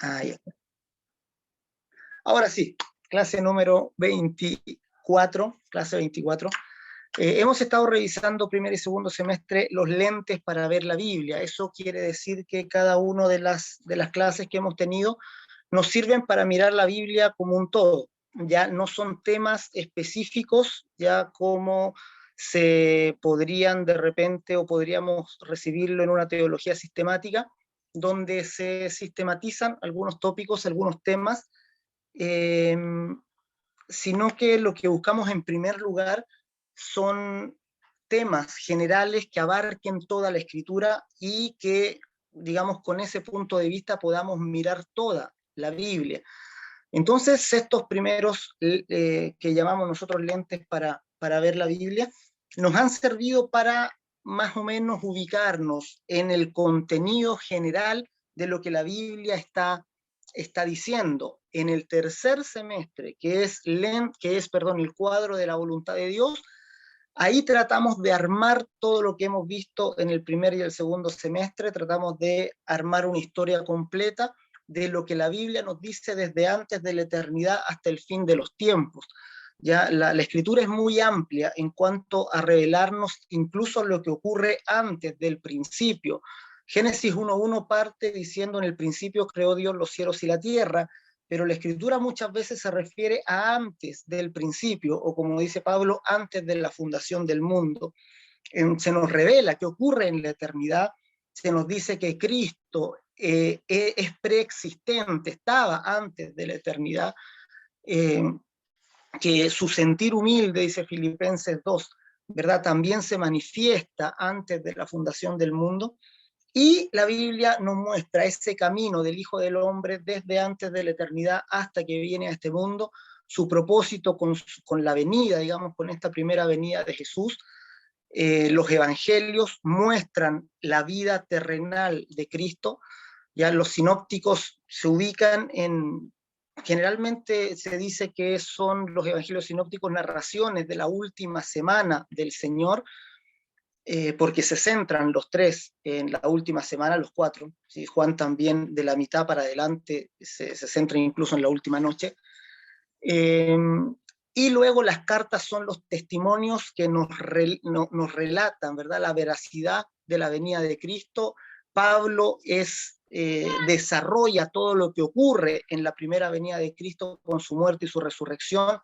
Ya. Ahora sí, clase número 24, clase 24. Hemos estado revisando primer y segundo semestre los lentes para ver la Biblia. Eso quiere decir que cada una de las clases que hemos tenido nos sirven para mirar la Biblia como un todo. Ya no son temas específicos, ya como se podrían de repente o podríamos recibirlo en una teología sistemática, donde se sistematizan algunos tópicos, algunos temas, eh, sino que lo que buscamos en primer lugar son temas generales que abarquen toda la escritura y que, digamos, con ese punto de vista podamos mirar toda la Biblia. Entonces, estos primeros que llamamos nosotros lentes para ver la Biblia, nos han servido para más o menos ubicarnos en el contenido general de lo que la Biblia está diciendo. En el tercer semestre, que es el cuadro de la voluntad de Dios, ahí tratamos de armar todo lo que hemos visto en el primer y el segundo semestre, tratamos de armar una historia completa de lo que la Biblia nos dice desde antes de la eternidad hasta el fin de los tiempos. Ya la escritura es muy amplia en cuanto a revelarnos incluso lo que ocurre antes del principio. Génesis 1:1 parte diciendo: en el principio creó Dios los cielos y la tierra, pero la escritura muchas veces se refiere a antes del principio, o como dice Pablo, antes de la fundación del mundo. Se nos revela qué ocurre en la eternidad, se nos dice que Cristo es preexistente, estaba antes de la eternidad, que su sentir humilde, dice Filipenses 2, ¿verdad? También se manifiesta antes de la fundación del mundo. Y la Biblia nos muestra ese camino del Hijo del Hombre desde antes de la eternidad hasta que viene a este mundo, su propósito con la venida, digamos, con esta primera venida de Jesús. Los evangelios muestran la vida terrenal de Cristo. Ya los sinópticos se ubican generalmente se dice que son los evangelios sinópticos narraciones de la última semana del Señor, porque se centran los tres en la última semana, los cuatro. ¿Sí? Juan también de la mitad para adelante se centra incluso en la última noche. Y luego las cartas son los testimonios que nos relatan, ¿verdad?, la veracidad de la venida de Cristo. Pablo desarrolla todo lo que ocurre en la primera venida de Cristo con su muerte y su resurrección,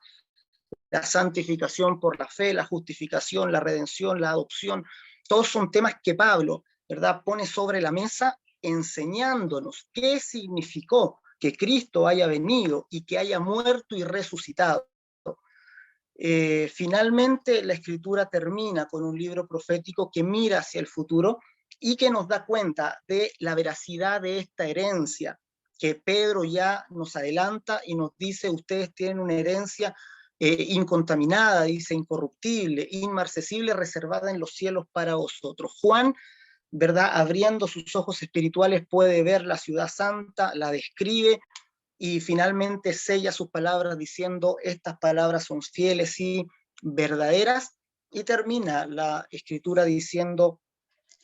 la santificación por la fe, la justificación, la redención, la adopción. Todos son temas que Pablo, ¿verdad?, pone sobre la mesa enseñándonos qué significó que Cristo haya venido y que haya muerto y resucitado. Finalmente, la Escritura termina con un libro profético que mira hacia el futuro y que nos da cuenta de la veracidad de esta herencia, que Pedro ya nos adelanta y nos dice: ustedes tienen una herencia incontaminada, dice, incorruptible, inmarcesible, reservada en los cielos para vosotros. Juan, ¿verdad?, abriendo sus ojos espirituales, puede ver la ciudad santa, la describe, y finalmente sella sus palabras diciendo: estas palabras son fieles y verdaderas, y termina la escritura diciendo: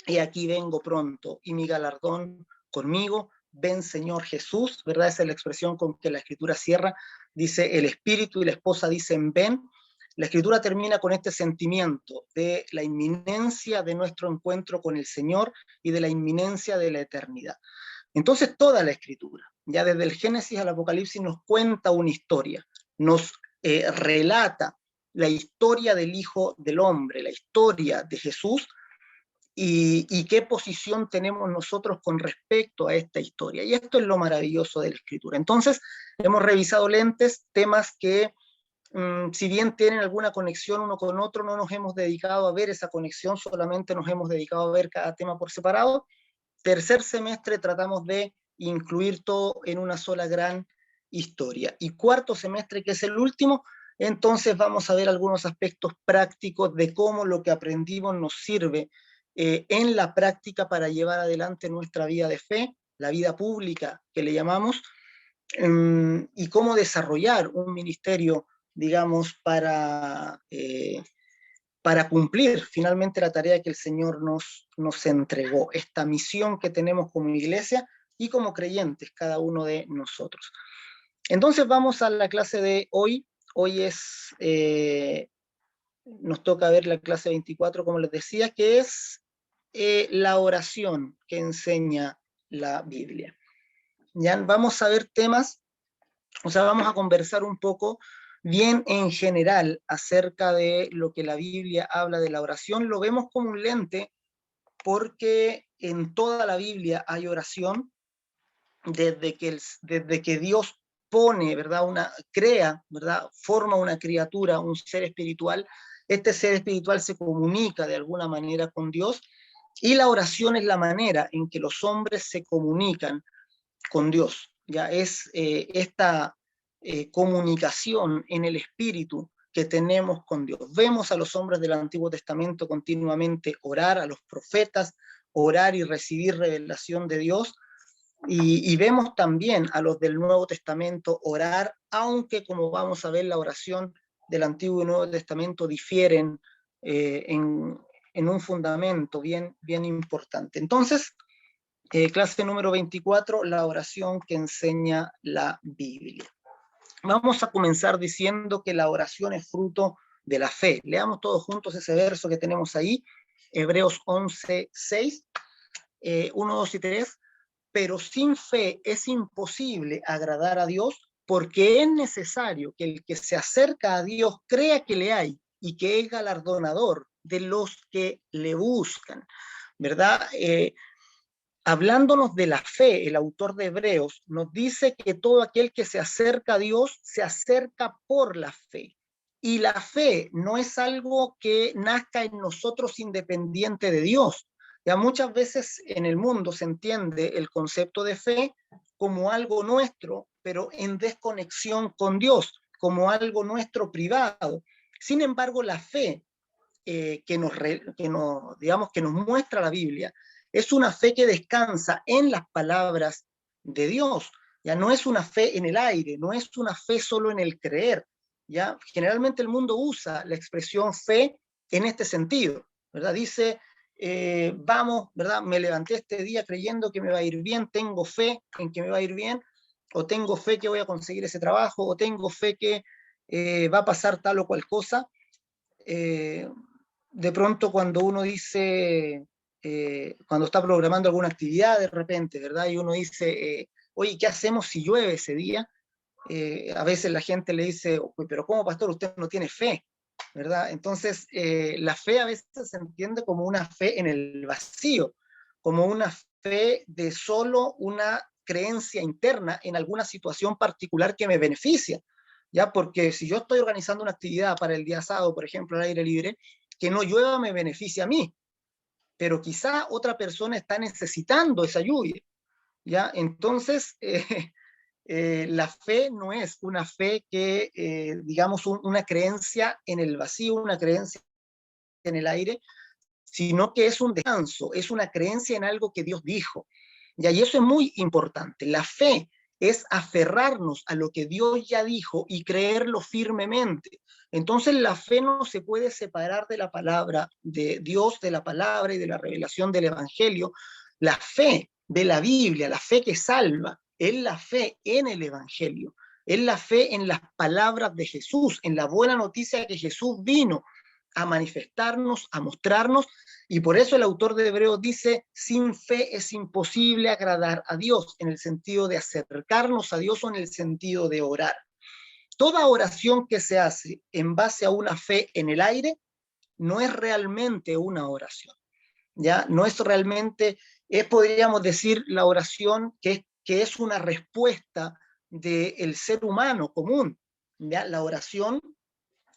y aquí vengo pronto, y mi galardón conmigo, ven Señor Jesús, ¿verdad? Esa es la expresión con que la escritura cierra, dice el espíritu y la esposa dicen ven. La escritura termina con este sentimiento de la inminencia de nuestro encuentro con el Señor y de la inminencia de la eternidad. Entonces toda la escritura, ya desde el Génesis al Apocalipsis, nos cuenta una historia, nos relata la historia del Hijo del Hombre, la historia de Jesús, y qué posición tenemos nosotros con respecto a esta historia. Y esto es lo maravilloso de la escritura. Entonces, hemos revisado lentes, temas que, si bien tienen alguna conexión uno con otro, no nos hemos dedicado a ver esa conexión, solamente nos hemos dedicado a ver cada tema por separado. Tercer semestre tratamos de incluir todo en una sola gran historia. Y cuarto semestre, que es el último, entonces vamos a ver algunos aspectos prácticos de cómo lo que aprendimos nos sirve en la práctica para llevar adelante nuestra vida de fe, la vida pública que le llamamos, y cómo desarrollar un ministerio, digamos, para cumplir finalmente la tarea que el Señor nos entregó. Esta misión que tenemos como iglesia y como creyentes cada uno de nosotros. Entonces vamos a la clase de hoy. Hoy nos toca ver la clase 24, como les decía, que es la oración que enseña la Biblia. Ya vamos a ver temas, o sea, vamos a conversar un poco bien en general acerca de lo que la Biblia habla de la oración. Lo vemos como un lente porque en toda la Biblia hay oración, desde que Dios pone, ¿verdad? Crea, ¿verdad? Forma una criatura, un ser espiritual. Este ser espiritual se comunica de alguna manera con Dios, y la oración es la manera en que los hombres se comunican con Dios. Ya es esta comunicación en el espíritu que tenemos con Dios. Vemos a los hombres del Antiguo Testamento continuamente orar, a los profetas orar y recibir revelación de Dios, y vemos también a los del Nuevo Testamento orar, aunque como vamos a ver la oración del Antiguo y Nuevo Testamento difieren en un fundamento bien, bien importante. Entonces, clase número 24, la oración que enseña la Biblia. Vamos a comenzar diciendo que la oración es fruto de la fe. Leamos todos juntos ese verso que tenemos ahí, Hebreos 11, 6, 1, 2 y 3. Pero sin fe es imposible agradar a Dios, porque es necesario que el que se acerca a Dios crea que le hay y que es galardonador de los que le buscan, ¿verdad? Hablándonos de la fe, el autor de Hebreos nos dice que todo aquel que se acerca a Dios se acerca por la fe. Y la fe no es algo que nazca en nosotros independiente de Dios. Ya muchas veces en el mundo se entiende el concepto de fe como algo nuestro, pero en desconexión con Dios, como algo nuestro privado. Sin embargo, la fe digamos, que nos muestra la Biblia es una fe que descansa en las palabras de Dios. Ya no es una fe en el aire, no es una fe solo en el creer. Ya generalmente el mundo usa la expresión fe en este sentido, ¿verdad? Dice, vamos, ¿verdad? Me levanté este día creyendo que me va a ir bien, tengo fe en que me va a ir bien, o tengo fe que voy a conseguir ese trabajo, o tengo fe que va a pasar tal o cual cosa. De pronto cuando uno dice, cuando está programando alguna actividad de repente, ¿verdad? Y uno dice, oye, ¿qué hacemos si llueve ese día? A veces la gente le dice, pero ¿cómo, pastor? Usted no tiene fe, ¿verdad? Entonces, la fe a veces se entiende como una fe en el vacío, como una fe de solo una creencia interna en alguna situación particular que me beneficia, ¿ya? Porque si yo estoy organizando una actividad para el día sábado, por ejemplo, al aire libre, que no llueva me beneficia a mí, pero quizá otra persona está necesitando esa lluvia, ¿ya? Entonces, la fe no es una fe que, digamos, una creencia en el vacío, una creencia en el aire, sino que es un descanso, es una creencia en algo que Dios dijo. Y eso es muy importante. La fe es aferrarnos a lo que Dios ya dijo y creerlo firmemente. Entonces la fe no se puede separar de la palabra de Dios, de la palabra y de la revelación del Evangelio. La fe de la Biblia, la fe que salva, es la fe en el Evangelio, es la fe en las palabras de Jesús, en la buena noticia que Jesús vino a manifestarnos, a mostrarnos, y por eso el autor de Hebreos dice, sin fe es imposible agradar a Dios, en el sentido de acercarnos a Dios o en el sentido de orar. Toda oración que se hace en base a una fe en el aire no es realmente una oración, ¿ya? No es realmente, podríamos decir, la oración que es una respuesta del ser humano común, ¿ya? La oración,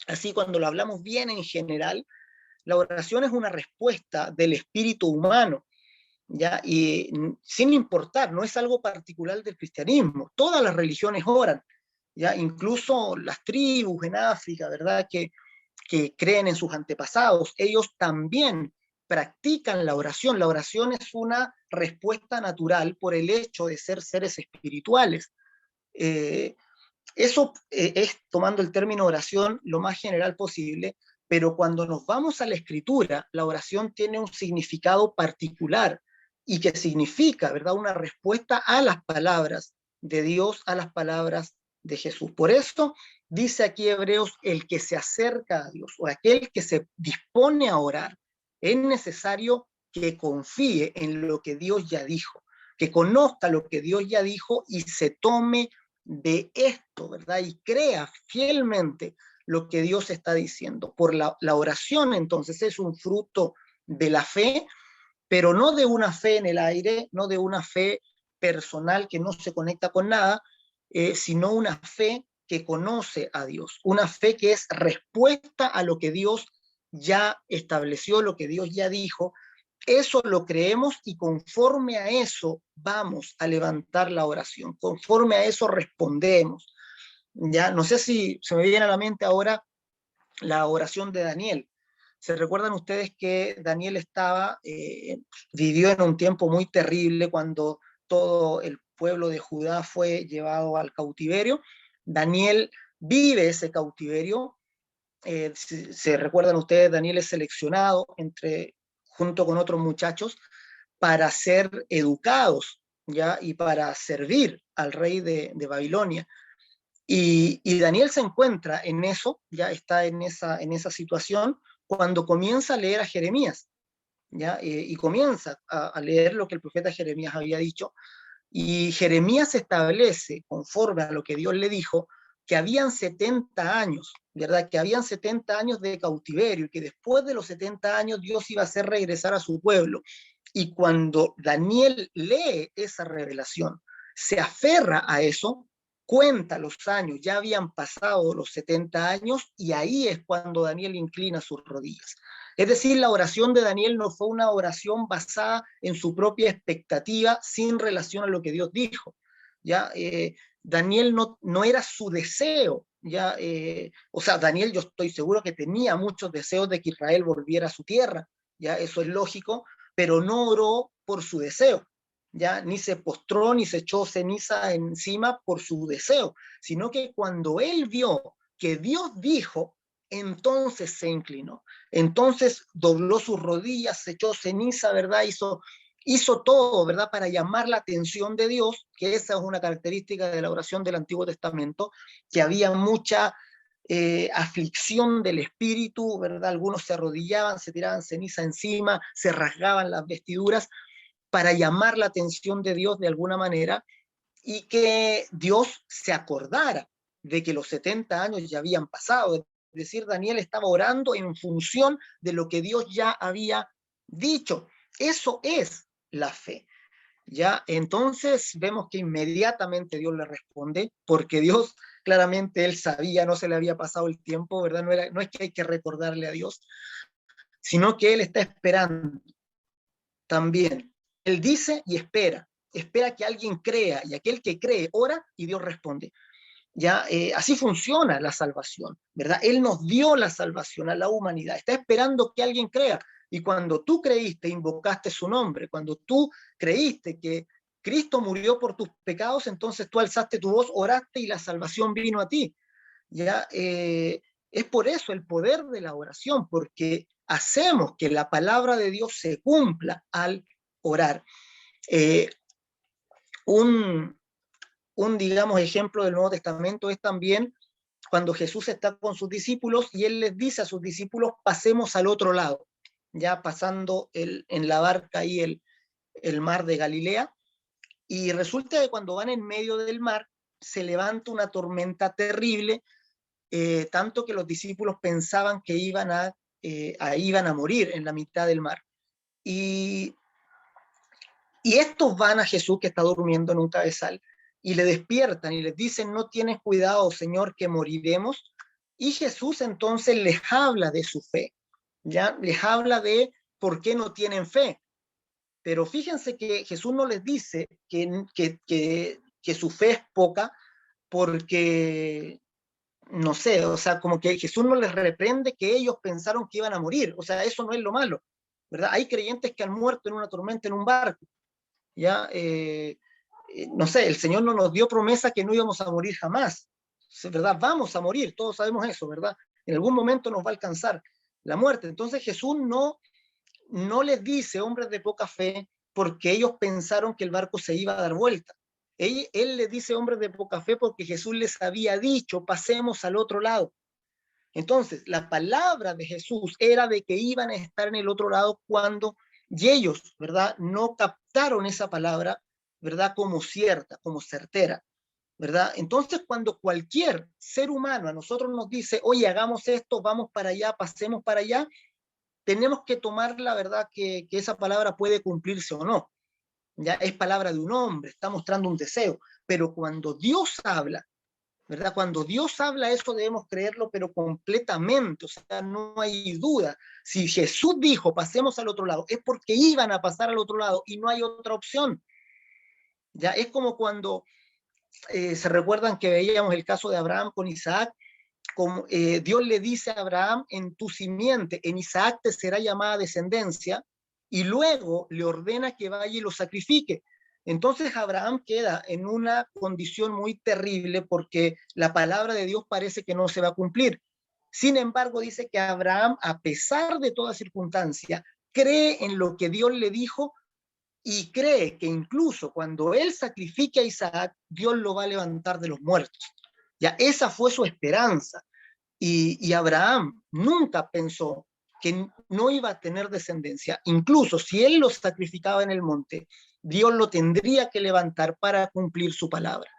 así cuando lo hablamos bien en general, la oración es una respuesta del espíritu humano, ¿ya? Y sin importar, no es algo particular del cristianismo. Todas las religiones oran, ¿ya? Incluso las tribus en África, ¿verdad? Que creen en sus antepasados, ellos también practican la oración. La oración es una respuesta natural por el hecho de ser seres espirituales. Eh, Eso es tomando el término oración lo más general posible, pero cuando nos vamos a la escritura, la oración tiene un significado particular, y que significa, ¿verdad?, una respuesta a las palabras de Dios, a las palabras de Jesús. Por eso dice aquí Hebreos, el que se acerca a Dios o aquel que se dispone a orar, es necesario que confíe en lo que Dios ya dijo, que conozca lo que Dios ya dijo y se tome de esto, ¿verdad? Y crea fielmente lo que Dios está diciendo. Por la oración, entonces, es un fruto de la fe, pero no de una fe en el aire, no de una fe personal que no se conecta con nada, sino una fe que conoce a Dios, una fe que es respuesta a lo que Dios ya estableció, lo que Dios ya dijo. Eso lo creemos y conforme a eso vamos a levantar la oración, conforme a eso respondemos. Ya no sé si se me viene a la mente ahora la oración de Daniel. ¿Se recuerdan ustedes que Daniel vivió en un tiempo muy terrible cuando todo el pueblo de Judá fue llevado al cautiverio? Daniel vive ese cautiverio. Se recuerdan ustedes, Daniel es seleccionado junto con otros muchachos para ser educados, ¿ya? Y para servir al rey de Babilonia. Y Daniel se encuentra en eso, ya está en esa situación, cuando comienza a leer a Jeremías, ¿ya? Y comienza a leer lo que el profeta Jeremías había dicho, y Jeremías establece, conforme a lo que Dios le dijo, que habían 70 años, ¿verdad? Que habían 70 años de cautiverio, y que después de los 70 años Dios iba a hacer regresar a su pueblo. Y cuando Daniel lee esa revelación, se aferra a eso, cuenta los años, ya habían pasado los 70 años, y ahí es cuando Daniel inclina sus rodillas. Es decir, la oración de Daniel no fue una oración basada en su propia expectativa sin relación a lo que Dios dijo. ¿Ya? Daniel no era su deseo. ¿Ya? O sea, Daniel, yo estoy seguro que tenía muchos deseos de que Israel volviera a su tierra. ¿Ya? Eso es lógico, pero no oró por su deseo. ¿Ya? Ni se postró ni se echó ceniza encima por su deseo, sino que cuando él vio que Dios dijo, entonces se inclinó. Entonces dobló sus rodillas, se echó ceniza, ¿verdad? Hizo todo, ¿verdad? Para llamar la atención de Dios, que esa es una característica de la oración del Antiguo Testamento, que había mucha aflicción del espíritu, ¿verdad? Algunos se arrodillaban, se tiraban ceniza encima, se rasgaban las vestiduras para llamar la atención de Dios de alguna manera y que Dios se acordara de que los 70 años ya habían pasado. Es decir, Daniel estaba orando en función de lo que Dios ya había dicho. Eso es la fe. Ya, entonces vemos que inmediatamente Dios le responde, porque Dios claramente él sabía, no se le había pasado el tiempo, ¿verdad? No es que hay que recordarle a Dios, sino que él está esperando también. Él dice y espera que alguien crea, y aquel que cree ora y Dios responde. Ya, así funciona la salvación, ¿verdad? Él nos dio la salvación a la humanidad, está esperando que alguien crea. Y cuando tú creíste, invocaste su nombre, cuando tú creíste que Cristo murió por tus pecados, entonces tú alzaste tu voz, oraste y la salvación vino a ti. Ya, es por eso el poder de la oración, porque hacemos que la palabra de Dios se cumpla al orar. Eh, un, digamos, ejemplo del Nuevo Testamento es también cuando Jesús está con sus discípulos y él les dice a sus discípulos, pasemos al otro lado, ya pasando en la barca ahí el mar de Galilea, y resulta que cuando van en medio del mar se levanta una tormenta terrible, tanto que los discípulos pensaban que iban a morir en la mitad del mar. Y estos van a Jesús que está durmiendo en un cabezal y le despiertan y les dicen, no tienes cuidado, Señor, que moriremos. Y Jesús entonces les habla de su fe, ¿ya? Les habla de por qué no tienen fe. Pero fíjense que Jesús no les dice que su fe es poca porque, no sé, o sea, como que Jesús no les reprende que ellos pensaron que iban a morir. O sea, eso no es lo malo, ¿verdad? Hay creyentes que han muerto en una tormenta en un barco. ¿Ya? No sé, el Señor no nos dio promesa que no íbamos a morir jamás, ¿verdad? Vamos a morir, todos sabemos eso, ¿verdad? En algún momento nos va a alcanzar la muerte. Entonces Jesús no les dice, hombres de poca fe, porque ellos pensaron que el barco se iba a dar vuelta. Él les dice hombres de poca fe porque Jesús les había dicho, pasemos al otro lado. Entonces, la palabra de Jesús era de que iban a estar en el otro lado cuando, y ellos, ¿verdad? No captaron esa palabra, ¿verdad? Como cierta, como certera, ¿verdad? Entonces, cuando cualquier ser humano a nosotros nos dice, oye, hagamos esto, vamos para allá, pasemos para allá, tenemos que tomar la verdad que esa palabra puede cumplirse o no. Ya es palabra de un hombre, está mostrando un deseo, pero cuando Dios habla, ¿verdad? Cuando Dios habla eso debemos creerlo, pero completamente, o sea, no hay duda. Si Jesús dijo, pasemos al otro lado, es porque iban a pasar al otro lado y no hay otra opción. Ya es como cuando se recuerdan que veíamos el caso de Abraham con Isaac, como, Dios le dice a Abraham, en tu simiente, en Isaac te será llamada descendencia, y luego le ordena que vaya y lo sacrifique. Entonces Abraham queda en una condición muy terrible porque la palabra de Dios parece que no se va a cumplir. Sin embargo, dice que Abraham, a pesar de toda circunstancia, cree en lo que Dios le dijo y cree que incluso cuando él sacrifique a Isaac, Dios lo va a levantar de los muertos. Ya esa fue su esperanza. Y Abraham nunca pensó que no iba a tener descendencia. Incluso si él lo sacrificaba en el monte, Dios lo tendría que levantar para cumplir su palabra.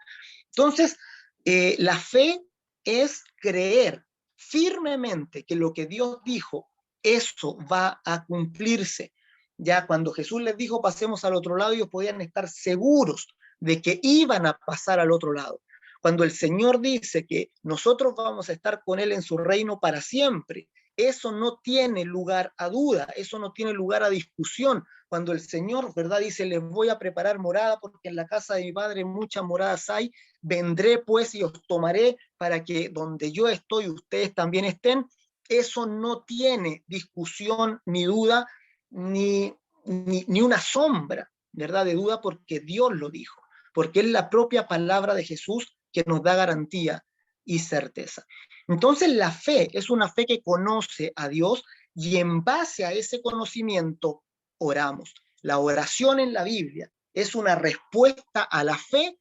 Entonces, la fe es creer firmemente que lo que Dios dijo, eso va a cumplirse. Ya cuando Jesús les dijo pasemos al otro lado, ellos podían estar seguros de que iban a pasar al otro lado. Cuando el Señor dice que nosotros vamos a estar con Él en su reino para siempre, eso no tiene lugar a duda, eso no tiene lugar a discusión. Cuando el Señor, ¿verdad? Dice, les voy a preparar morada porque en la casa de mi Padre muchas moradas hay, vendré pues y os tomaré para que donde yo estoy ustedes también estén. Eso no tiene discusión ni duda, ni una sombra, ¿verdad? De duda porque Dios lo dijo, porque es la propia palabra de Jesús que nos da garantía y certeza. Entonces la fe es una fe que conoce a Dios y en base a ese conocimiento oramos. La oración en la Biblia es una respuesta a la fe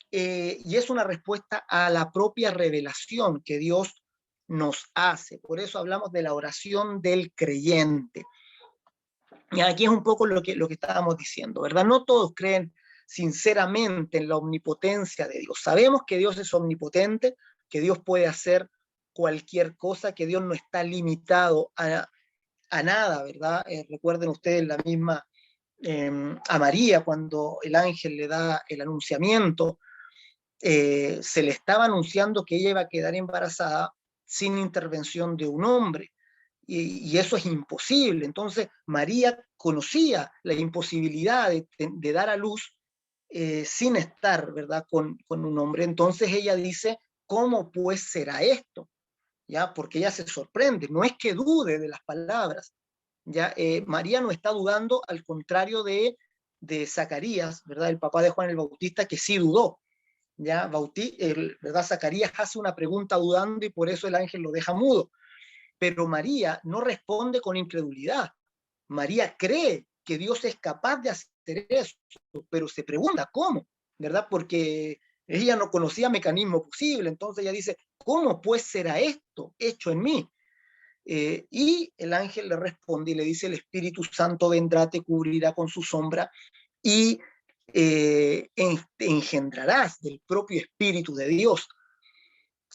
y es una respuesta a la propia revelación que Dios nos hace. Por eso hablamos de la oración del creyente. Y aquí es un poco lo que estábamos diciendo, ¿verdad? No todos creen sinceramente en la omnipotencia de Dios. Sabemos que Dios es omnipotente, que Dios puede hacer cualquier cosa, que Dios no está limitado a nada, ¿verdad? Recuerden ustedes la misma a María cuando el ángel le da el anunciamiento, se le estaba anunciando que ella iba a quedar embarazada sin intervención de un hombre. Y eso es imposible. Entonces, María conocía la imposibilidad de dar a luz sin estar, ¿verdad?, con un hombre. Entonces ella dice, ¿cómo pues será esto? ¿Ya? Porque ella se sorprende, no es que dude de las palabras. ¿Ya? María no está dudando, al contrario de Zacarías, ¿verdad?, el papá de Juan el Bautista, que sí dudó. ¿Ya? ¿Verdad? Zacarías hace una pregunta dudando y por eso el ángel lo deja mudo. Pero María no responde con incredulidad. María cree que Dios es capaz de hacer eso, pero se pregunta cómo, ¿verdad? Porque ella no conocía mecanismo posible, entonces ella dice, ¿cómo pues será esto hecho en mí? Y el ángel le responde y le dice, el Espíritu Santo vendrá, te cubrirá con su sombra y engendrarás del propio Espíritu de Dios.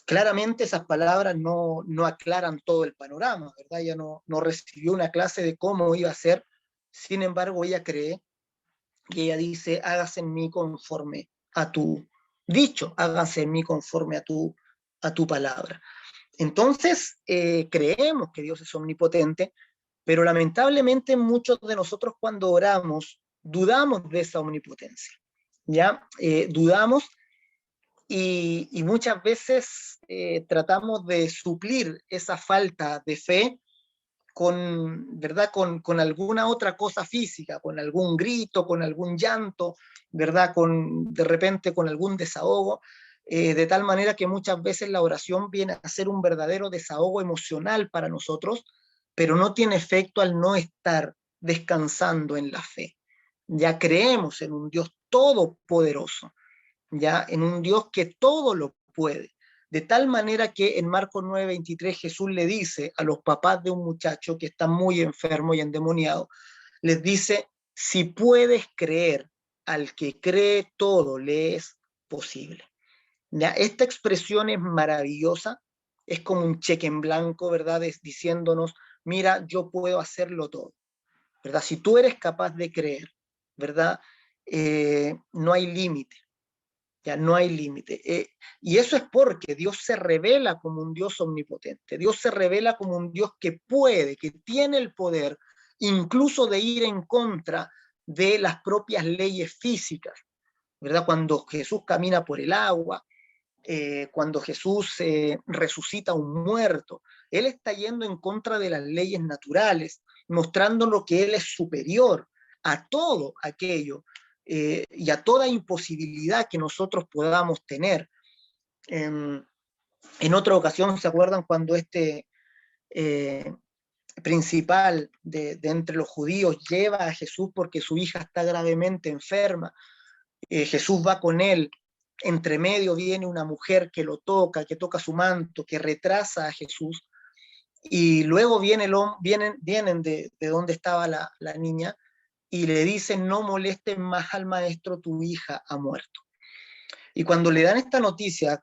Claramente esas palabras no aclaran todo el panorama, ¿verdad? Ella no recibió una clase de cómo iba a ser, sin embargo ella cree y ella dice, hágase en mí conforme a tu dicho, hágase en mí conforme a tu palabra. Entonces, creemos que Dios es omnipotente, pero lamentablemente muchos de nosotros cuando oramos dudamos de esa omnipotencia, ¿ya? Dudamos y muchas veces tratamos de suplir esa falta de fe con, ¿verdad? Con alguna otra cosa física, con algún grito, con algún llanto, ¿verdad? De repente con algún desahogo, de tal manera que muchas veces la oración viene a ser un verdadero desahogo emocional para nosotros, pero no tiene efecto al no estar descansando en la fe. ya creemos en un Dios todopoderoso, ya en un Dios que todo lo puede. De tal manera que en Marcos 9:23 Jesús le dice a los papás de un muchacho que está muy enfermo y endemoniado, les dice, si puedes creer, al que cree todo le es posible. ¿Ya? Esta expresión es maravillosa, es como un cheque en blanco, ¿verdad? Es diciéndonos, mira, yo puedo hacerlo todo, ¿verdad? Si tú eres capaz de creer, ¿verdad? No hay límite, ya no hay límite. Y eso es porque Dios se revela como un Dios omnipotente, Dios se revela como un Dios que puede, que tiene el poder incluso de ir en contra de las propias leyes físicas, ¿verdad? Cuando Jesús camina por el agua, cuando Jesús resucita a un muerto, Él está yendo en contra de las leyes naturales, mostrándonos que Él es superior a todo aquello y a toda imposibilidad que nosotros podamos tener. En otra ocasión, ¿se acuerdan cuando este eh, principal de entre los judíos lleva a Jesús porque su hija está gravemente enferma? Jesús va con él, entre medio viene una mujer que lo toca, que toca su manto, que retrasa a Jesús, y luego vienen de donde estaba la niña y le dicen, no molesten más al maestro, tu hija ha muerto. Y cuando le dan esta noticia,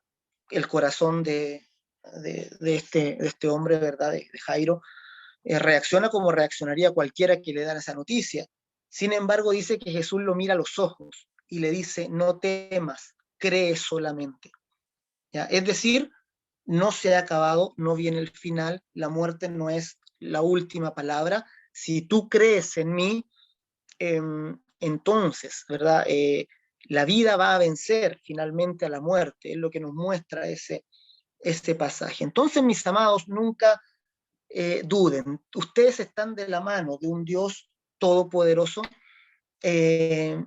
el corazón de este hombre, ¿verdad? De Jairo, reacciona como reaccionaría cualquiera que le dan esa noticia. Sin embargo, dice que Jesús lo mira a los ojos y le dice, no temas, cree solamente. ¿Ya? Es decir, no se ha acabado, no viene el final, la muerte no es la última palabra. Si tú crees en mí, entonces, ¿verdad? La vida va a vencer finalmente a la muerte, es lo que nos muestra ese pasaje. Entonces, mis amados, nunca duden, ustedes están de la mano de un Dios todopoderoso eh,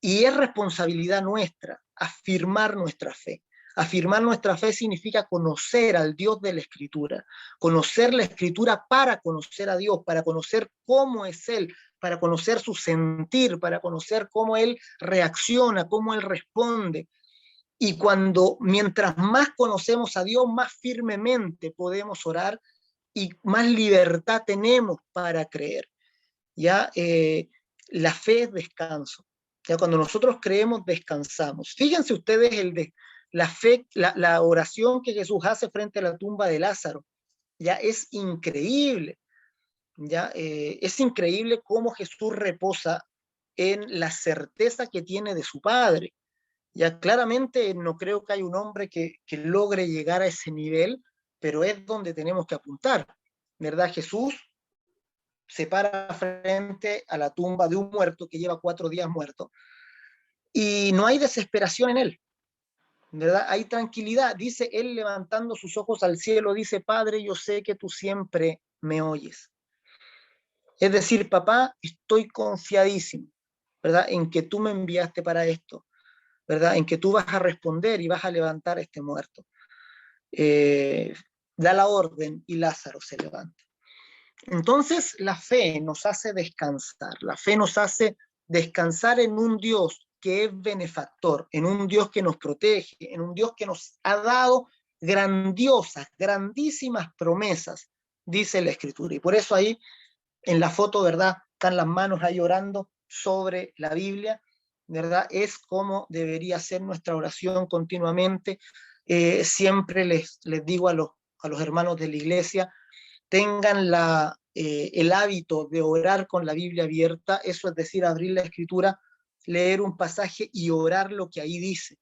y es responsabilidad nuestra afirmar nuestra fe. Afirmar nuestra fe significa conocer al Dios de la Escritura, conocer la Escritura para conocer a Dios, para conocer cómo es Él, para conocer su sentir, para conocer cómo Él reacciona, cómo Él responde. Y mientras más conocemos a Dios, más firmemente podemos orar y más libertad tenemos para creer. ¿Ya? La fe es descanso. ¿Ya? Cuando nosotros creemos, descansamos. Fíjense ustedes la fe, la oración que Jesús hace frente a la tumba de Lázaro. Ya es increíble. ¿Ya? Es increíble cómo Jesús reposa en la certeza que tiene de su Padre. Ya claramente no creo que haya un hombre que logre llegar a ese nivel, pero es donde tenemos que apuntar, ¿verdad? Jesús se para frente a la tumba de un muerto que lleva 4 días muerto y no hay desesperación en él, ¿verdad? Hay tranquilidad. Dice él levantando sus ojos al cielo, dice, Padre, yo sé que tú siempre me oyes. Es decir, papá, estoy confiadísimo, ¿verdad? En que tú me enviaste para esto, ¿verdad? En que tú vas a responder y vas a levantar a este muerto. Da la orden y Lázaro se levanta. Entonces la fe nos hace descansar, la fe nos hace descansar en un Dios que es benefactor, en un Dios que nos protege, en un Dios que nos ha dado grandiosas, grandísimas promesas, dice la Escritura. Y por eso ahí en la foto, ¿verdad? Están las manos ahí orando sobre la Biblia, ¿verdad? Es como debería ser nuestra oración continuamente. Siempre les digo a los hermanos de la iglesia, tengan el hábito de orar con la Biblia abierta, eso es decir, abrir la Escritura, leer un pasaje y orar lo que ahí dice.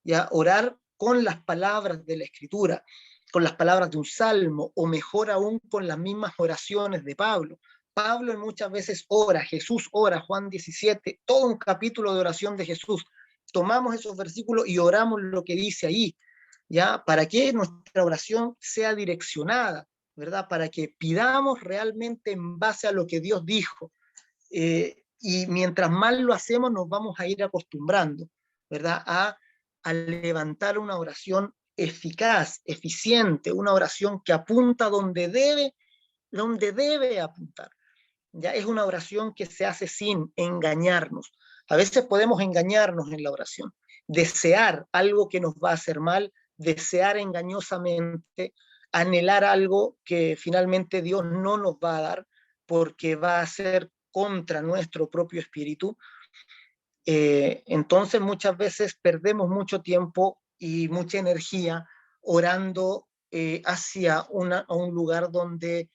Ya, orar con las palabras de la Escritura, con las palabras de un salmo, o mejor aún con las mismas oraciones de Pablo. Pablo muchas veces ora, Jesús ora, Juan 17, todo un capítulo de oración de Jesús. Tomamos esos versículos y oramos lo que dice ahí, ¿ya? Para que nuestra oración sea direccionada, ¿verdad? Para que pidamos realmente en base a lo que Dios dijo. Y mientras más lo hacemos, nos vamos a ir acostumbrando, ¿verdad? A levantar una oración eficaz, eficiente, una oración que apunta donde debe apuntar. Ya es una oración que se hace sin engañarnos. A veces podemos engañarnos en la oración, desear algo que nos va a hacer mal, desear engañosamente, anhelar algo que finalmente Dios no nos va a dar porque va a ser contra nuestro propio espíritu. Entonces muchas veces perdemos mucho tiempo y mucha energía orando hacia a un lugar donde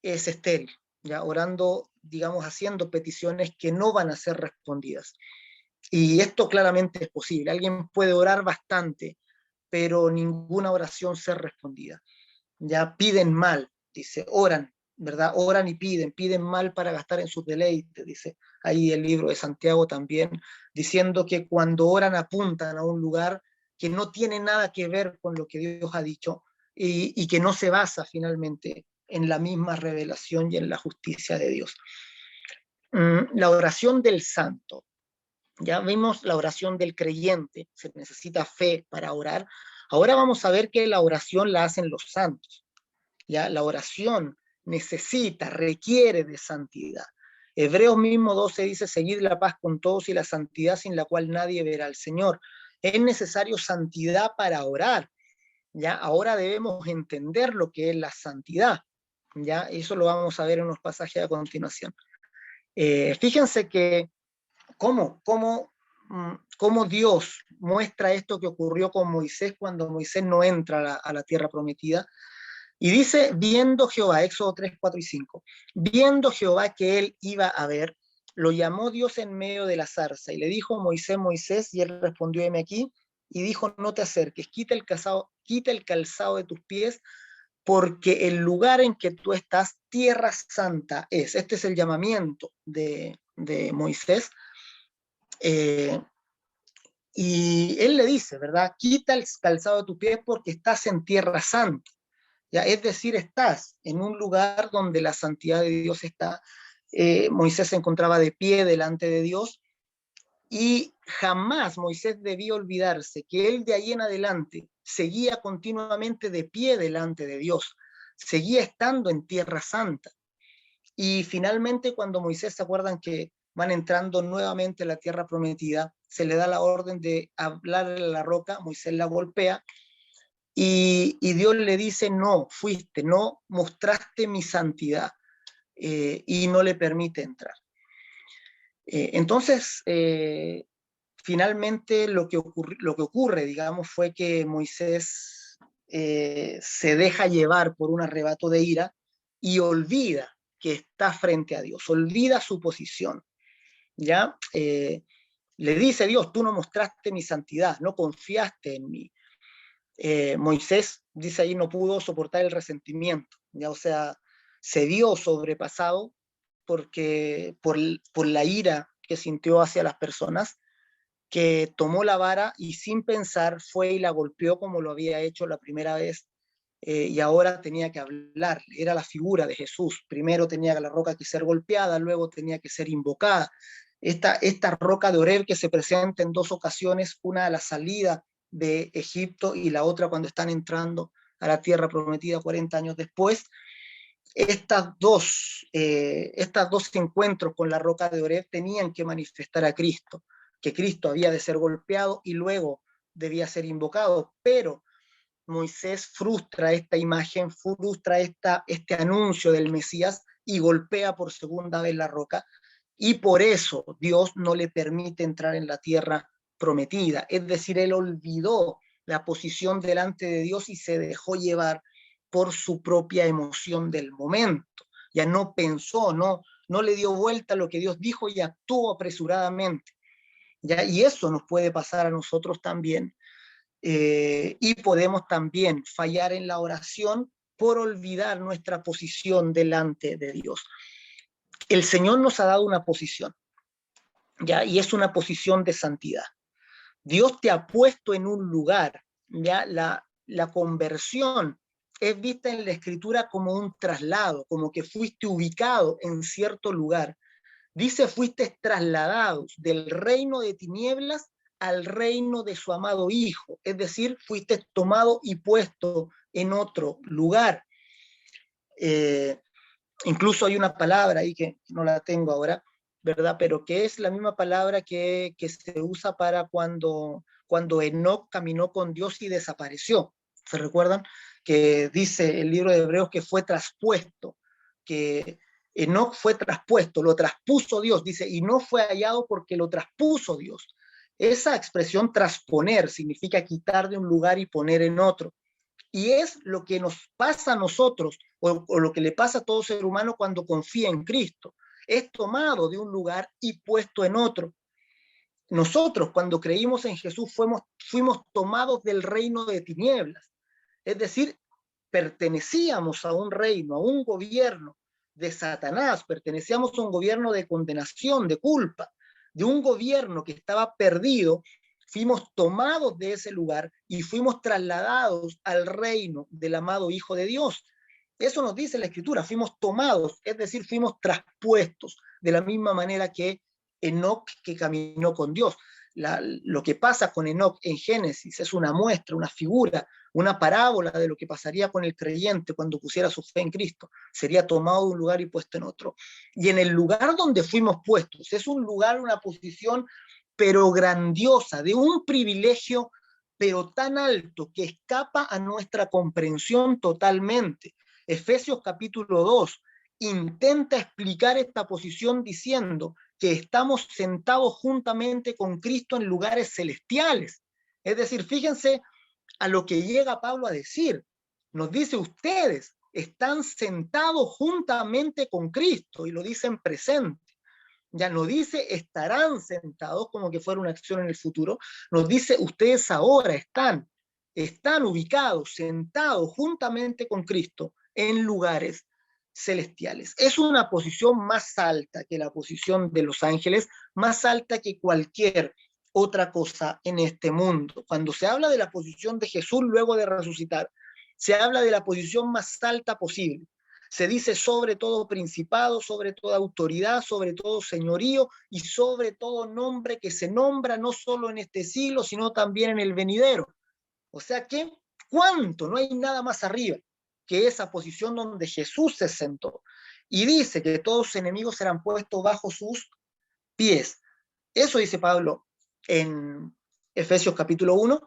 es estéril, ya orando, digamos, haciendo peticiones que no van a ser respondidas. Y esto claramente es posible. Alguien puede orar bastante, pero ninguna oración ser respondida. Ya piden mal, dice, oran, ¿verdad? Oran y piden mal para gastar en sus deleites, dice ahí el libro de Santiago también, diciendo que cuando oran apuntan a un lugar que no tiene nada que ver con lo que Dios ha dicho y que no se basa finalmente en la misma revelación y en la justicia de Dios. La oración del santo. Ya vimos la oración del creyente, se necesita fe para orar. Ahora vamos a ver que la oración la hacen los santos. Ya la oración necesita, requiere de santidad. Hebreos mismo 12 dice, seguid la paz con todos y la santidad sin la cual nadie verá al Señor. Es necesario santidad para orar. Ya ahora debemos entender lo que es la santidad. Ya eso lo vamos a ver en unos pasajes a continuación. Fíjense que cómo Dios muestra esto que ocurrió con Moisés cuando Moisés no entra a la tierra prometida. Y dice, viendo Jehová, Éxodo 3, 4 y 5, viendo Jehová que él iba a ver, lo llamó Dios en medio de la zarza y le dijo, Moisés, Moisés, y él respondió, heme aquí, y dijo, no te acerques, quita el calzado de tus pies, porque el lugar en que tú estás, tierra santa es. Este es el llamamiento de Moisés. Eh, y él le dice, ¿verdad? Quita el calzado de tus pies porque estás en tierra santa. ¿Ya? Es decir, estás en un lugar donde la santidad de Dios está. Moisés se encontraba de pie delante de Dios y jamás Moisés debía olvidarse que él de ahí en adelante seguía continuamente de pie delante de Dios, seguía estando en tierra santa. Y finalmente cuando Moisés, ¿se acuerdan que van entrando nuevamente a la tierra prometida? Se le da la orden de hablarle a la roca, Moisés la golpea y Dios le dice, no, fuiste, no mostraste mi santidad y no le permite entrar. Entonces, finalmente lo que ocurre, digamos, fue que Moisés se deja llevar por un arrebato de ira y olvida que está frente a Dios, olvida su posición, ¿ya? Le dice Dios, tú no mostraste mi santidad, no confiaste en mí. Moisés, dice ahí, no pudo soportar el resentimiento, ¿ya? O sea, se vio sobrepasado por la ira que sintió hacia las personas, que tomó la vara y sin pensar fue y la golpeó como lo había hecho la primera vez, y ahora tenía que hablar, era la figura de Jesús, primero tenía la roca que ser golpeada, luego tenía que ser invocada. Esta roca de Oreb que se presenta en dos ocasiones, una a la salida de Egipto y la otra cuando están entrando a la tierra prometida 40 años después. Estos dos encuentros con la roca de Oreb tenían que manifestar a Cristo, que Cristo había de ser golpeado y luego debía ser invocado, pero Moisés frustra esta imagen, frustra este anuncio del Mesías y golpea por segunda vez la roca, y por eso Dios no le permite entrar en la tierra prometida. Es decir, él olvidó la posición delante de Dios y se dejó llevar por su propia emoción del momento. Ya no pensó, no le dio vuelta a lo que Dios dijo y actuó apresuradamente. ¿Ya? Y eso nos puede pasar a nosotros también. Y podemos también fallar en la oración por olvidar nuestra posición delante de Dios. El Señor nos ha dado una posición, ¿ya? Y es una posición de santidad. Dios te ha puesto en un lugar, ¿ya? La conversión es vista en la Escritura como un traslado, como que fuiste ubicado en cierto lugar. Dice, fuiste trasladados del reino de tinieblas al reino de su amado Hijo, es decir, fuiste tomado y puesto en otro lugar. Incluso hay una palabra ahí que no la tengo ahora, ¿verdad? Pero que es la misma palabra que se usa para cuando Enoc caminó con Dios y desapareció. ¿Se recuerdan? Que dice el libro de Hebreos que fue traspuesto, que Enoc fue traspuesto, lo traspuso Dios, dice, y no fue hallado porque lo traspuso Dios. Esa expresión trasponer significa quitar de un lugar y poner en otro. Y es lo que nos pasa a nosotros, o lo que le pasa a todo ser humano cuando confía en Cristo. Es tomado de un lugar y puesto en otro. Nosotros, cuando creímos en Jesús, fuimos tomados del reino de tinieblas. Es decir, pertenecíamos a un reino, a un gobierno de Satanás, pertenecíamos a un gobierno de condenación, de culpa, de un gobierno que estaba perdido. Fuimos tomados de ese lugar y fuimos trasladados al reino del amado Hijo de Dios. Eso nos dice la Escritura, fuimos tomados, es decir, fuimos traspuestos de la misma manera que Enoc, que caminó con Dios. Lo que pasa con Enoc en Génesis es una muestra, una figura, una parábola de lo que pasaría con el creyente cuando pusiera su fe en Cristo. Sería tomado de un lugar y puesto en otro. Y en el lugar donde fuimos puestos, es un lugar, una posición, pero grandiosa, de un privilegio, pero tan alto que escapa a nuestra comprensión totalmente. Efesios capítulo 2 intenta explicar esta posición diciendo que estamos sentados juntamente con Cristo en lugares celestiales. Es decir, fíjense a lo que llega Pablo a decir. Nos dice, ustedes están sentados juntamente con Cristo, y lo dice en presente. Ya no dice estarán sentados como que fuera una acción en el futuro, nos dice ustedes ahora están ubicados, sentados juntamente con Cristo en lugares celestiales. Es una posición más alta que la posición de los ángeles, más alta que cualquier otra cosa en este mundo. Cuando se habla de la posición de Jesús luego de resucitar, se habla de la posición más alta posible. Se dice sobre todo principado, sobre toda autoridad, sobre todo señorío y sobre todo nombre que se nombra no solo en este siglo, sino también en el venidero. O sea que, ¿cuánto? No hay nada más arriba que esa posición donde Jesús se sentó. Y dice que todos sus enemigos serán puestos bajo sus pies. Eso dice Pablo en Efesios capítulo 1.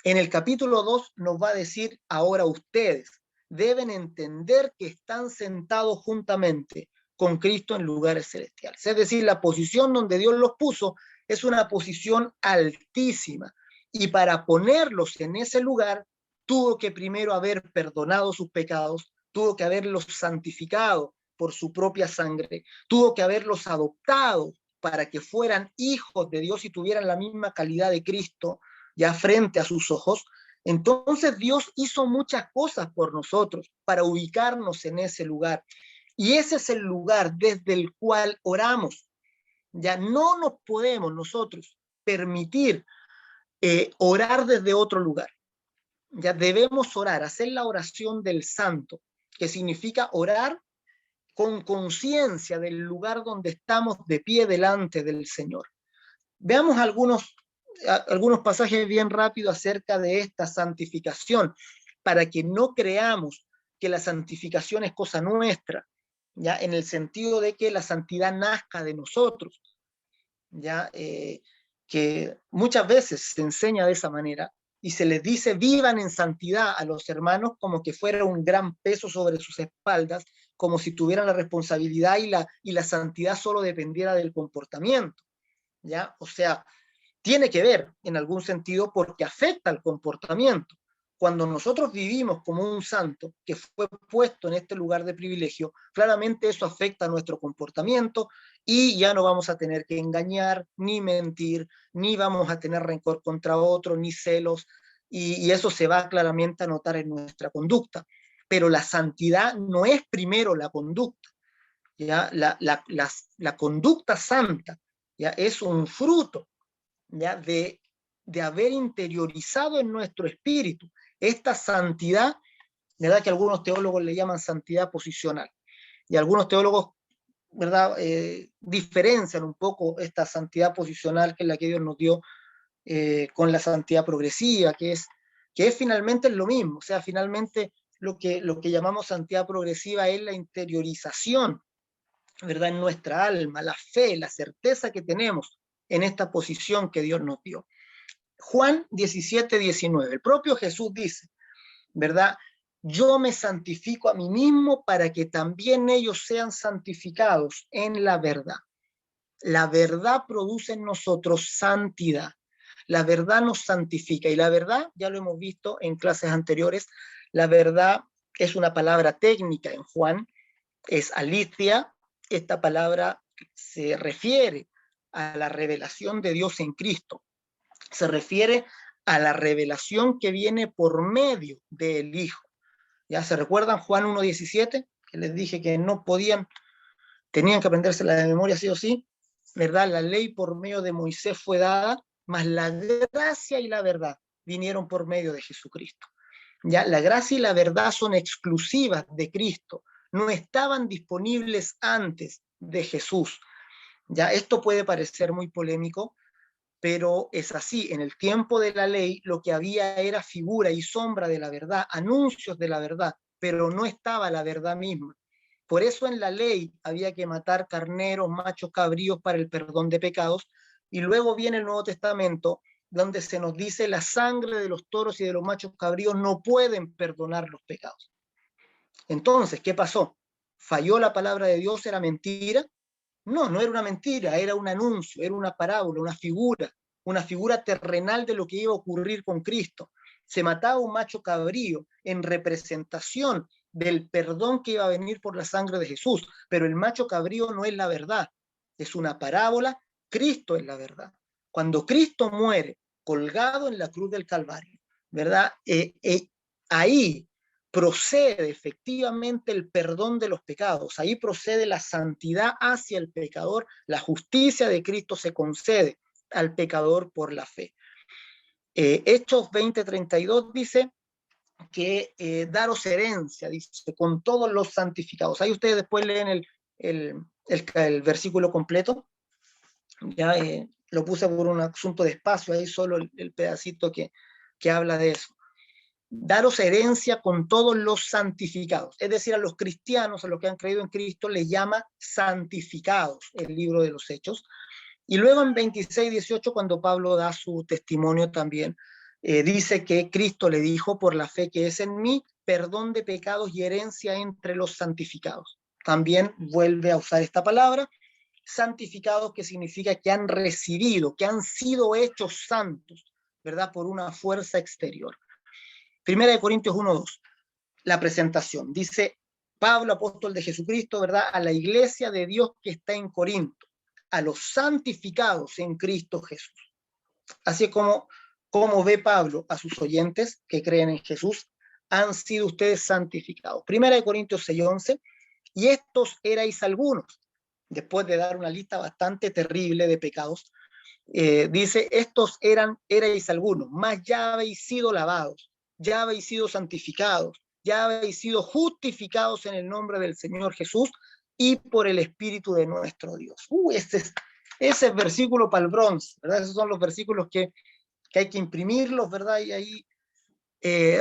En el capítulo 2 nos va a decir, ahora ustedes deben entender que están sentados juntamente con Cristo en lugares celestiales. Es decir, la posición donde Dios los puso es una posición altísima. Y para ponerlos en ese lugar, tuvo que primero haber perdonado sus pecados, tuvo que haberlos santificado por su propia sangre, tuvo que haberlos adoptado para que fueran hijos de Dios y tuvieran la misma calidad de Cristo ya frente a sus ojos. Entonces Dios hizo muchas cosas por nosotros para ubicarnos en ese lugar. Y ese es el lugar desde el cual oramos. Ya no nos podemos nosotros permitir orar desde otro lugar. Ya debemos orar, hacer la oración del santo, que significa orar con conciencia del lugar donde estamos de pie delante del Señor. Veamos algunos pasajes bien rápido acerca de esta santificación, para que no creamos que la santificación es cosa nuestra, ya en el sentido de que la santidad nazca de nosotros, ya que muchas veces se enseña de esa manera y se les dice vivan en santidad a los hermanos como que fuera un gran peso sobre sus espaldas, como si tuvieran la responsabilidad y la santidad solo dependiera del comportamiento, ¿ya? O sea, tiene que ver en algún sentido porque afecta al comportamiento. Cuando nosotros vivimos como un santo que fue puesto en este lugar de privilegio, claramente eso afecta a nuestro comportamiento y ya no vamos a tener que engañar, ni mentir, ni vamos a tener rencor contra otro, ni celos, y eso se va claramente a notar en nuestra conducta. Pero la santidad no es primero la conducta, ¿ya? La conducta santa, ¿ya? Es un fruto, ¿ya? De haber interiorizado en nuestro espíritu esta santidad, ¿verdad? Que algunos teólogos le llaman santidad posicional. Y algunos teólogos, ¿verdad? Diferencian un poco esta santidad posicional que es la que Dios nos dio con la santidad progresiva, que es finalmente lo mismo. O sea, finalmente lo que llamamos santidad progresiva es la interiorización, ¿verdad? En nuestra alma, la fe, la certeza que tenemos en esta posición que Dios nos dio. Juan 17:19, el propio Jesús dice, ¿verdad? Yo me santifico a mí mismo para que también ellos sean santificados en la verdad. La verdad produce en nosotros santidad. La verdad nos santifica y la verdad, ya lo hemos visto en clases anteriores, la verdad es una palabra técnica en Juan, es aletheia. Esta palabra se refiere a la revelación de Dios en Cristo. Se refiere a la revelación que viene por medio del Hijo. ¿Ya se recuerdan Juan 1:17? Que les dije que no podían, tenían que aprendérsela de memoria sí o sí, ¿verdad? La ley por medio de Moisés fue dada, mas la gracia y la verdad vinieron por medio de Jesucristo. ¿Ya? La gracia y la verdad son exclusivas de Cristo, no estaban disponibles antes de Jesús. ¿Ya? Esto puede parecer muy polémico, pero es así. En el tiempo de la ley lo que había era figura y sombra de la verdad, anuncios de la verdad, pero no estaba la verdad misma. Por eso en la ley había que matar carneros, machos, cabríos para el perdón de pecados, y luego viene el Nuevo Testamento, donde se nos dice la sangre de los toros y de los machos cabríos no pueden perdonar los pecados. Entonces, ¿qué pasó? ¿Falló la palabra de Dios? ¿Era mentira? No, no era una mentira, era un anuncio, era una parábola, una figura terrenal de lo que iba a ocurrir con Cristo. Se mataba un macho cabrío en representación del perdón que iba a venir por la sangre de Jesús, pero el macho cabrío no es la verdad, es una parábola, Cristo es la verdad. Cuando Cristo muere colgado en la cruz del Calvario, ¿verdad? Ahí procede efectivamente el perdón de los pecados, ahí procede la santidad hacia el pecador, la justicia de Cristo se concede al pecador por la fe. Hechos 20:32 dice que daros herencia, dice, con todos los santificados. Ahí ustedes después leen el versículo completo, ya lo puse por un asunto de espacio, ahí solo el pedacito que habla de eso. Daros herencia con todos los santificados, es decir, a los cristianos, a los que han creído en Cristo, les llama santificados el libro de los Hechos. Y luego en 26:18, cuando Pablo da su testimonio también, dice que Cristo le dijo, por la fe que es en mí, perdón de pecados y herencia entre los santificados. También vuelve a usar esta palabra, santificados, que significa que han recibido, que han sido hechos santos, ¿verdad? Por una fuerza exterior. Primera de Corintios 1:2, la presentación. Dice Pablo, apóstol de Jesucristo, ¿verdad? A la iglesia de Dios que está en Corinto, a los santificados en Cristo Jesús. Así es como ve Pablo a sus oyentes que creen en Jesús, han sido ustedes santificados. Primera de Corintios 6:11, y estos erais algunos, después de dar una lista bastante terrible de pecados, dice, estos erais algunos, mas ya habéis sido lavados, ya habéis sido santificados, ya habéis sido justificados en el nombre del Señor Jesús y por el Espíritu de nuestro Dios. Ese es versículo para el bronce, ¿verdad? Esos son los versículos que hay que imprimirlos, ¿verdad? Y ahí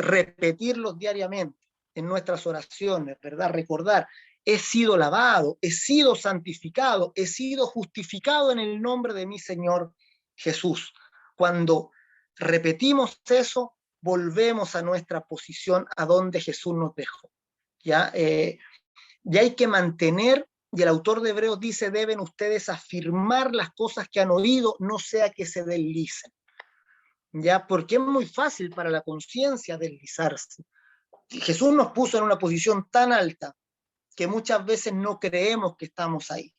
repetirlos diariamente en nuestras oraciones, ¿verdad? Recordar, he sido lavado, he sido santificado, he sido justificado en el nombre de mi Señor Jesús. Cuando repetimos eso, volvemos a nuestra posición a donde Jesús nos dejó. ¿Ya? Y hay que mantener, y el autor de Hebreos dice, deben ustedes afirmar las cosas que han oído, no sea que se deslicen. ¿Ya? Porque es muy fácil para la conciencia deslizarse. Jesús nos puso en una posición tan alta que muchas veces no creemos que estamos ahí.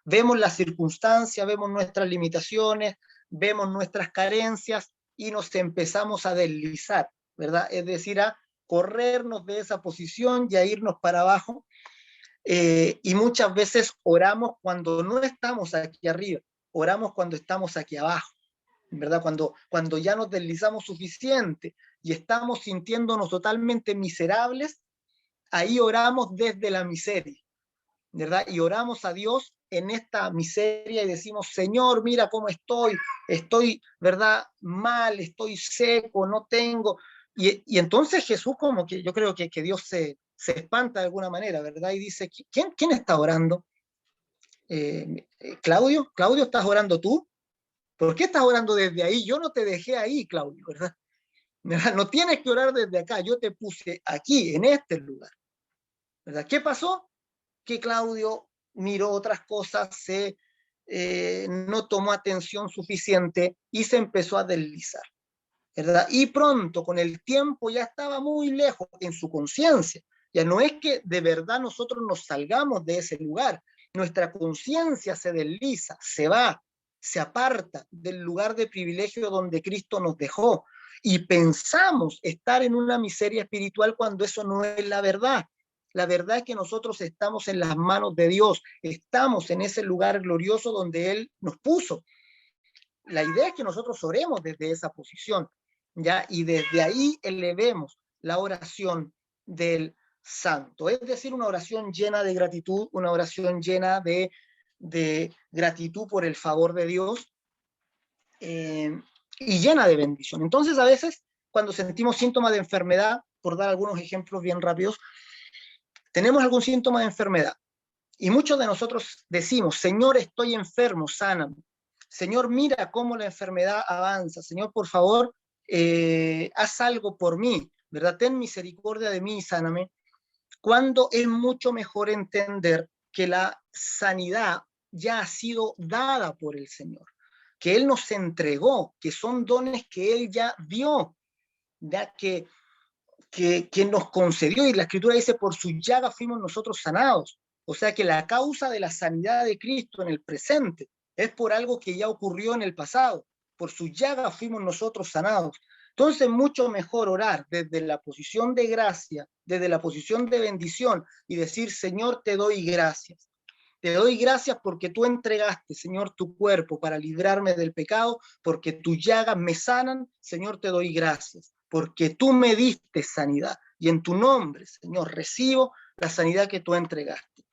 Vemos las circunstancias, vemos nuestras limitaciones, vemos nuestras carencias y nos empezamos a deslizar, ¿verdad? Es decir, a corrernos de esa posición y a irnos para abajo. Y muchas veces oramos cuando no estamos aquí arriba, oramos cuando estamos aquí abajo, ¿verdad? Cuando ya nos deslizamos suficiente y estamos sintiéndonos totalmente miserables, ahí oramos desde la miseria, ¿verdad? Y oramos a Dios en esta miseria y decimos, Señor, mira cómo estoy, ¿verdad? Mal, estoy seco, no tengo, Y entonces Jesús como que yo creo que Dios se espanta de alguna manera, ¿verdad? Y dice, ¿quién está orando? ¿Claudio? ¿Claudio, estás orando tú? ¿Por qué estás orando desde ahí? Yo no te dejé ahí, Claudio, ¿verdad? No tienes que orar desde acá, yo te puse aquí, en este lugar, ¿verdad? ¿Qué pasó? Que Claudio miró otras cosas, no tomó atención suficiente y se empezó a deslizar, ¿verdad? Y pronto, con el tiempo, ya estaba muy lejos en su conciencia. Ya no es que de verdad nosotros nos salgamos de ese lugar, nuestra conciencia se desliza, se va, se aparta del lugar de privilegio donde Cristo nos dejó y pensamos estar en una miseria espiritual cuando eso no es la verdad. La verdad es que nosotros estamos en las manos de Dios, estamos en ese lugar glorioso donde Él nos puso. La idea es que nosotros oremos desde esa posición, ¿ya? Y desde ahí elevemos la oración del santo, es decir, una oración llena de gratitud, una oración llena de gratitud por el favor de Dios, y llena de bendición. Entonces, a veces, cuando sentimos síntomas de enfermedad, por dar algunos ejemplos bien rápidos, tenemos algún síntoma de enfermedad y muchos de nosotros decimos, Señor, estoy enfermo, sáname. Señor, mira cómo la enfermedad avanza. Señor, por favor, haz algo por mí, ¿verdad? Ten misericordia de mí y sáname. Cuando es mucho mejor entender que la sanidad ya ha sido dada por el Señor, que Él nos entregó, que son dones que Él ya dio, ya que nos concedió, y la Escritura dice, por su llaga fuimos nosotros sanados. O sea que la causa de la sanidad de Cristo en el presente es por algo que ya ocurrió en el pasado. Por su llaga fuimos nosotros sanados. Entonces, mucho mejor orar desde la posición de gracia, desde la posición de bendición y decir, Señor, te doy gracias. Te doy gracias porque tú entregaste, Señor, tu cuerpo para librarme del pecado, porque tus llagas me sanan, Señor, te doy gracias, porque tú me diste sanidad y en tu nombre, Señor, recibo la sanidad que tú entregaste.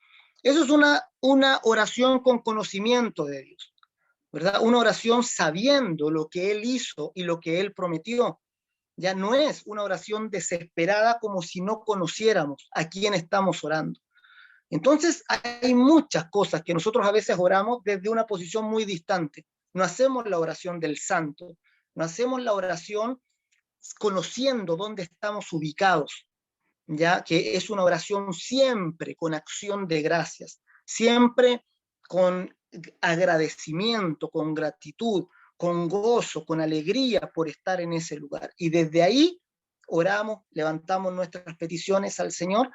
Eso es una oración con conocimiento de Dios, ¿verdad? Una oración sabiendo lo que Él hizo y lo que Él prometió. Ya no es una oración desesperada como si no conociéramos a quién estamos orando. Entonces, hay muchas cosas que nosotros a veces oramos desde una posición muy distante. No hacemos la oración del santo, no hacemos la oración conociendo dónde estamos ubicados, ya que es una oración siempre con acción de gracias, siempre con agradecimiento, con gratitud, con gozo, con alegría por estar en ese lugar. Y desde ahí oramos, levantamos nuestras peticiones al Señor.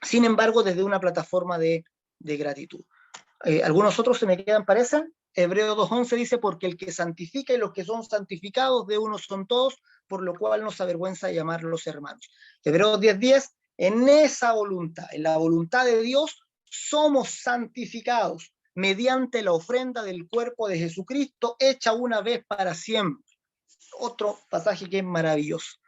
Sin embargo, desde una plataforma de gratitud. Algunos otros se me quedan, parecen. Hebreo 2:11 dice, porque el que santifica y los que son santificados de uno son todos, por lo cual nos avergüenza llamarlos hermanos. Hebreos 10:10, en esa voluntad, en la voluntad de Dios, somos santificados mediante la ofrenda del cuerpo de Jesucristo, hecha una vez para siempre. Otro pasaje que es maravilloso.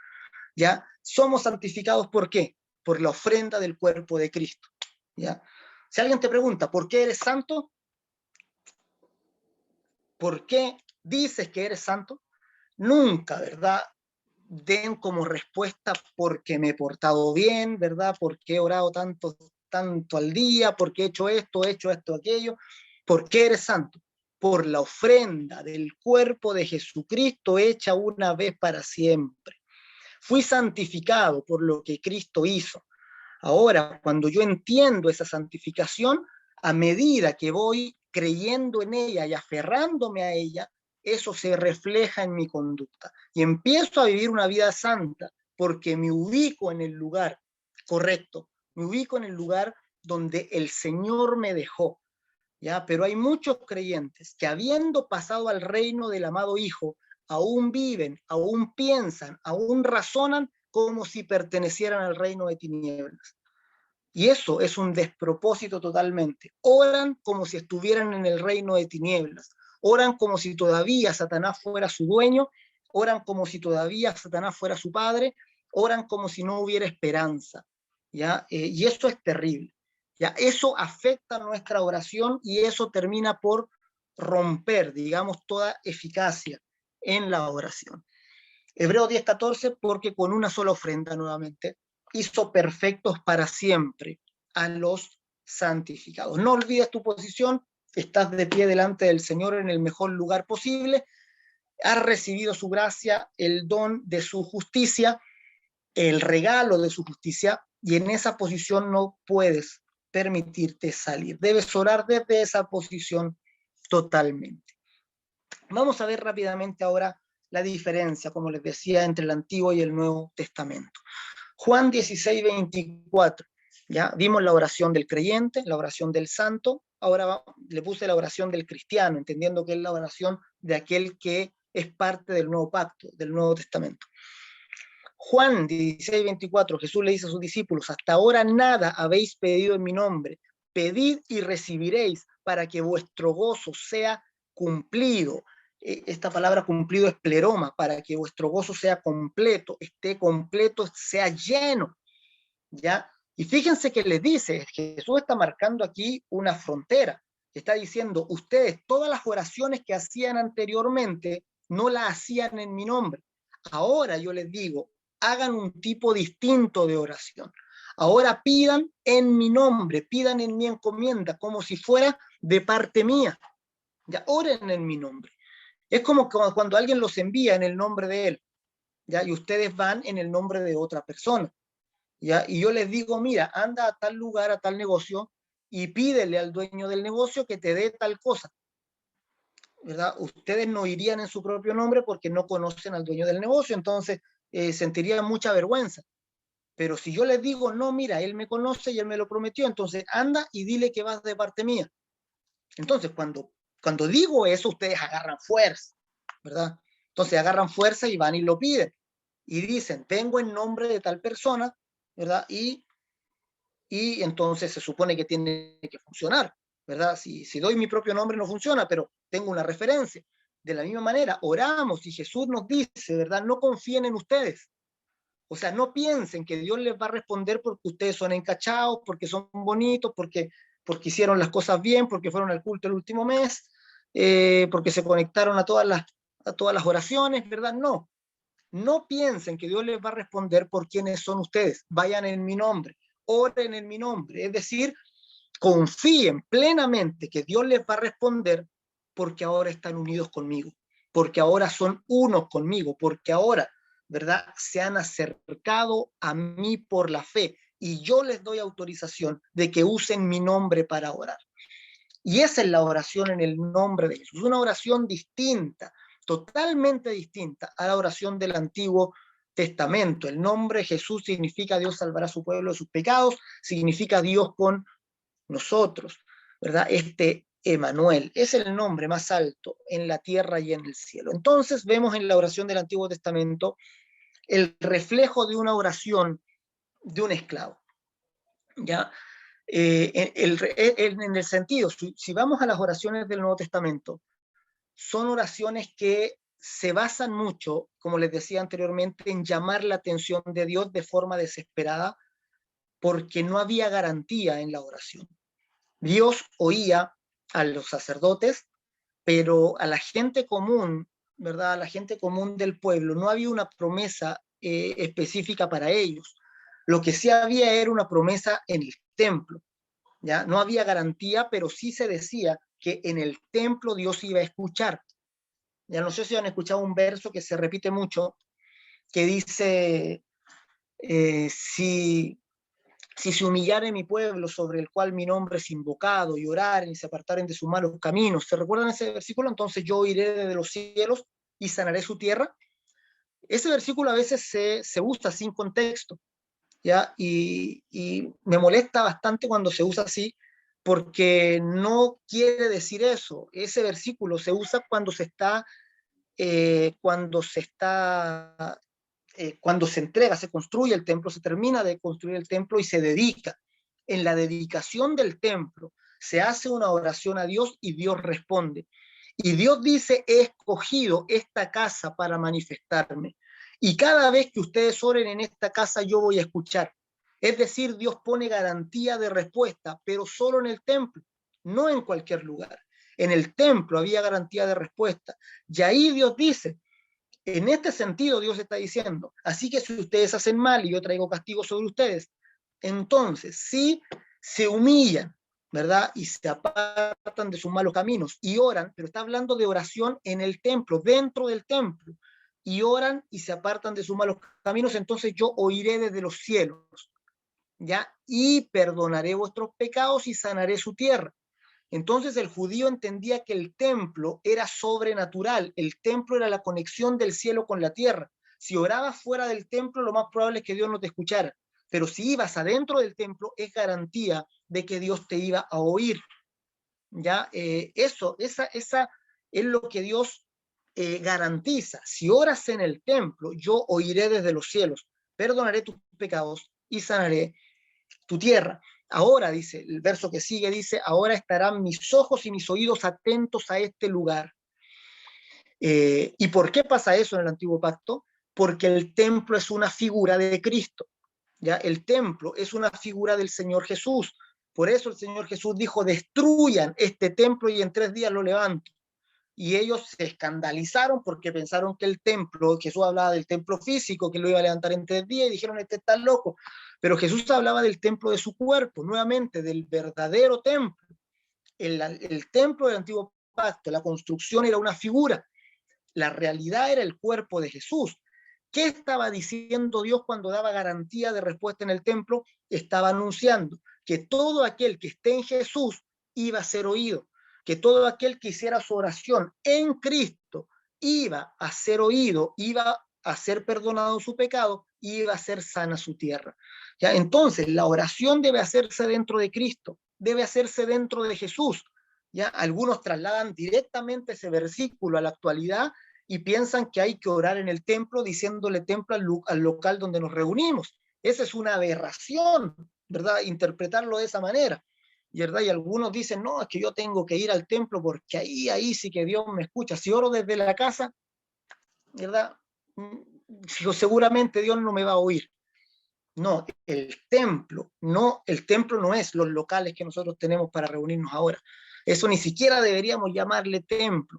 ¿Ya? Somos santificados, ¿por qué? Por la ofrenda del cuerpo de Cristo, ¿ya? Si alguien te pregunta, ¿por qué eres santo? ¿Por qué dices que eres santo? Nunca, ¿verdad? Den como respuesta porque me he portado bien, ¿verdad? Porque he orado tanto al día, porque he hecho esto, aquello. ¿Por qué eres santo? Por la ofrenda del cuerpo de Jesucristo hecha una vez para siempre. Fui santificado por lo que Cristo hizo. Ahora, cuando yo entiendo esa santificación, a medida que voy creyendo en ella y aferrándome a ella, eso se refleja en mi conducta. Y empiezo a vivir una vida santa porque me ubico en el lugar correcto, me ubico en el lugar donde el Señor me dejó. ¿Ya? Pero hay muchos creyentes que habiendo pasado al reino del amado Hijo, aún viven, aún piensan, aún razonan como si pertenecieran al reino de tinieblas. Y eso es un despropósito totalmente. Oran como si estuvieran en el reino de tinieblas. Oran como si todavía Satanás fuera su dueño. Oran como si todavía Satanás fuera su padre. Oran como si no hubiera esperanza. ¿Ya? Y eso es terrible. ¿Ya? Eso afecta nuestra oración y eso termina por romper, digamos, toda eficacia en la oración. Hebreos 10:14, porque con una sola ofrenda nuevamente hizo perfectos para siempre a los santificados. No olvides tu posición, estás de pie delante del Señor en el mejor lugar posible, has recibido su gracia, el don de su justicia, el regalo de su justicia, y en esa posición no puedes permitirte salir. Debes orar desde esa posición totalmente. Vamos a ver rápidamente ahora la diferencia, como les decía, entre el Antiguo y el Nuevo Testamento. Juan 16:24, ya vimos la oración del creyente, la oración del santo, ahora le puse la oración del cristiano, entendiendo que es la oración de aquel que es parte del nuevo pacto, del Nuevo Testamento. Juan 16:24, Jesús le dice a sus discípulos, hasta ahora nada habéis pedido en mi nombre, pedid y recibiréis para que vuestro gozo sea cumplido. Esta palabra cumplido es pleroma, para que vuestro gozo sea completo, esté completo, sea lleno, ¿ya? Y fíjense que les dice, Jesús está marcando aquí una frontera, está diciendo, ustedes todas las oraciones que hacían anteriormente no las hacían en mi nombre. Ahora yo les digo, hagan un tipo distinto de oración. Ahora pidan en mi nombre, pidan en mi encomienda, como si fuera de parte mía. Ya oren en mi nombre. Es como cuando alguien los envía en el nombre de él, ¿ya? Y ustedes van en el nombre de otra persona, ¿ya? Y yo les digo, mira, anda a tal lugar, a tal negocio, y pídele al dueño del negocio que te dé tal cosa, ¿verdad? Ustedes no irían en su propio nombre porque no conocen al dueño del negocio, entonces sentirían mucha vergüenza. Pero si yo les digo, no, mira, él me conoce y él me lo prometió, entonces anda y dile que vas de parte mía. Entonces, cuando digo eso, ustedes agarran fuerza, ¿verdad? Entonces agarran fuerza y van y lo piden. Y dicen, vengo en nombre de tal persona, ¿verdad? Y entonces se supone que tiene que funcionar, ¿verdad? Si doy mi propio nombre no funciona, pero tengo una referencia. De la misma manera, oramos y Jesús nos dice, ¿verdad? No confíen en ustedes. O sea, no piensen que Dios les va a responder porque ustedes son encachados, porque son bonitos, porque hicieron las cosas bien, porque fueron al culto el último mes, porque se conectaron a todas las oraciones, ¿verdad? No, no piensen que Dios les va a responder por quiénes son ustedes. Vayan en mi nombre, oren en mi nombre. Es decir, confíen plenamente que Dios les va a responder porque ahora están unidos conmigo, porque ahora son unos conmigo, porque ahora, ¿verdad? Se han acercado a mí por la fe y yo les doy autorización de que usen mi nombre para orar. Y esa es la oración en el nombre de Jesús, una oración distinta, totalmente distinta a la oración del Antiguo Testamento. El nombre Jesús significa Dios salvará a su pueblo de sus pecados, significa Dios con nosotros, ¿verdad? Emanuel es el nombre más alto en la tierra y en el cielo. Entonces vemos en la oración del Antiguo Testamento el reflejo de una oración de un esclavo, ¿ya? En el sentido, si vamos a las oraciones del Nuevo Testamento, son oraciones que se basan mucho, como les decía anteriormente, en llamar la atención de Dios de forma desesperada, porque no había garantía en la oración. Dios oía a los sacerdotes, pero a la gente común, ¿verdad? A la gente común del pueblo, no había una promesa específica para ellos. Lo que sí había era una promesa en el templo, ¿ya? No había garantía, pero sí se decía que en el templo Dios iba a escuchar. Ya no sé si han escuchado un verso que se repite mucho, que dice, si se humillare mi pueblo sobre el cual mi nombre es invocado y oraren y se apartaren de sus malos caminos. ¿Se recuerdan ese versículo? Entonces yo iré desde los cielos y sanaré su tierra. Ese versículo a veces se usa sin contexto, ¿ya? Y me molesta bastante cuando se usa así, porque no quiere decir eso. Ese versículo se usa cuando se entrega, se construye el templo, se termina de construir el templo y se dedica. En la dedicación del templo se hace una oración a Dios y Dios responde. Y Dios dice, he escogido esta casa para manifestarme. Y cada vez que ustedes oren en esta casa, yo voy a escuchar. Es decir, Dios pone garantía de respuesta, pero solo en el templo, no en cualquier lugar. En el templo había garantía de respuesta. Y ahí Dios dice, En este sentido Dios está diciendo, así que si ustedes hacen mal y yo traigo castigo sobre ustedes, entonces si se humillan, ¿verdad? Y se apartan de sus malos caminos y oran, pero está hablando de oración en el templo, dentro del templo, y oran y se apartan de sus malos caminos, entonces yo oiré desde los cielos, ¿ya? Y perdonaré vuestros pecados y sanaré su tierra. Entonces el judío entendía que el templo era sobrenatural, el templo era la conexión del cielo con la tierra. Si orabas fuera del templo, lo más probable es que Dios no te escuchara, pero si ibas adentro del templo, es garantía de que Dios te iba a oír. ¿Ya? Esa es lo que Dios garantiza. Si oras en el templo, yo oiré desde los cielos, perdonaré tus pecados y sanaré tu tierra. Ahora, dice, el verso que sigue dice, ahora estarán mis ojos y mis oídos atentos a este lugar. ¿Y por qué pasa eso en el Antiguo Pacto? Porque el templo es una figura de Cristo. ¿Ya? El templo es una figura del Señor Jesús. Por eso el Señor Jesús dijo, destruyan este templo y en 3 días lo levanto. Y ellos se escandalizaron porque pensaron que el templo, Jesús hablaba del templo físico, que lo iba a levantar en 3 días, y dijeron, este está loco. Pero Jesús hablaba del templo de su cuerpo, nuevamente, del verdadero templo. El templo del antiguo pacto, la construcción era una figura, la realidad era el cuerpo de Jesús. ¿Qué estaba diciendo Dios cuando daba garantía de respuesta en el templo? Estaba anunciando que todo aquel que esté en Jesús iba a ser oído, que todo aquel que hiciera su oración en Cristo iba a ser oído, iba a ser perdonado su pecado, iba a ser sana su tierra. ¿Ya? Entonces, la oración debe hacerse dentro de Cristo, debe hacerse dentro de Jesús. ¿Ya? Algunos trasladan directamente ese versículo a la actualidad y piensan que hay que orar en el templo diciéndole templo al local donde nos reunimos. Esa es una aberración, ¿verdad? Interpretarlo de esa manera, ¿verdad? Y algunos dicen, no, es que yo tengo que ir al templo porque ahí sí que Dios me escucha. Si oro desde la casa, ¿verdad? Seguramente Dios no me va a oír. No, el templo no es los locales que nosotros tenemos para reunirnos ahora. Eso ni siquiera deberíamos llamarle templo.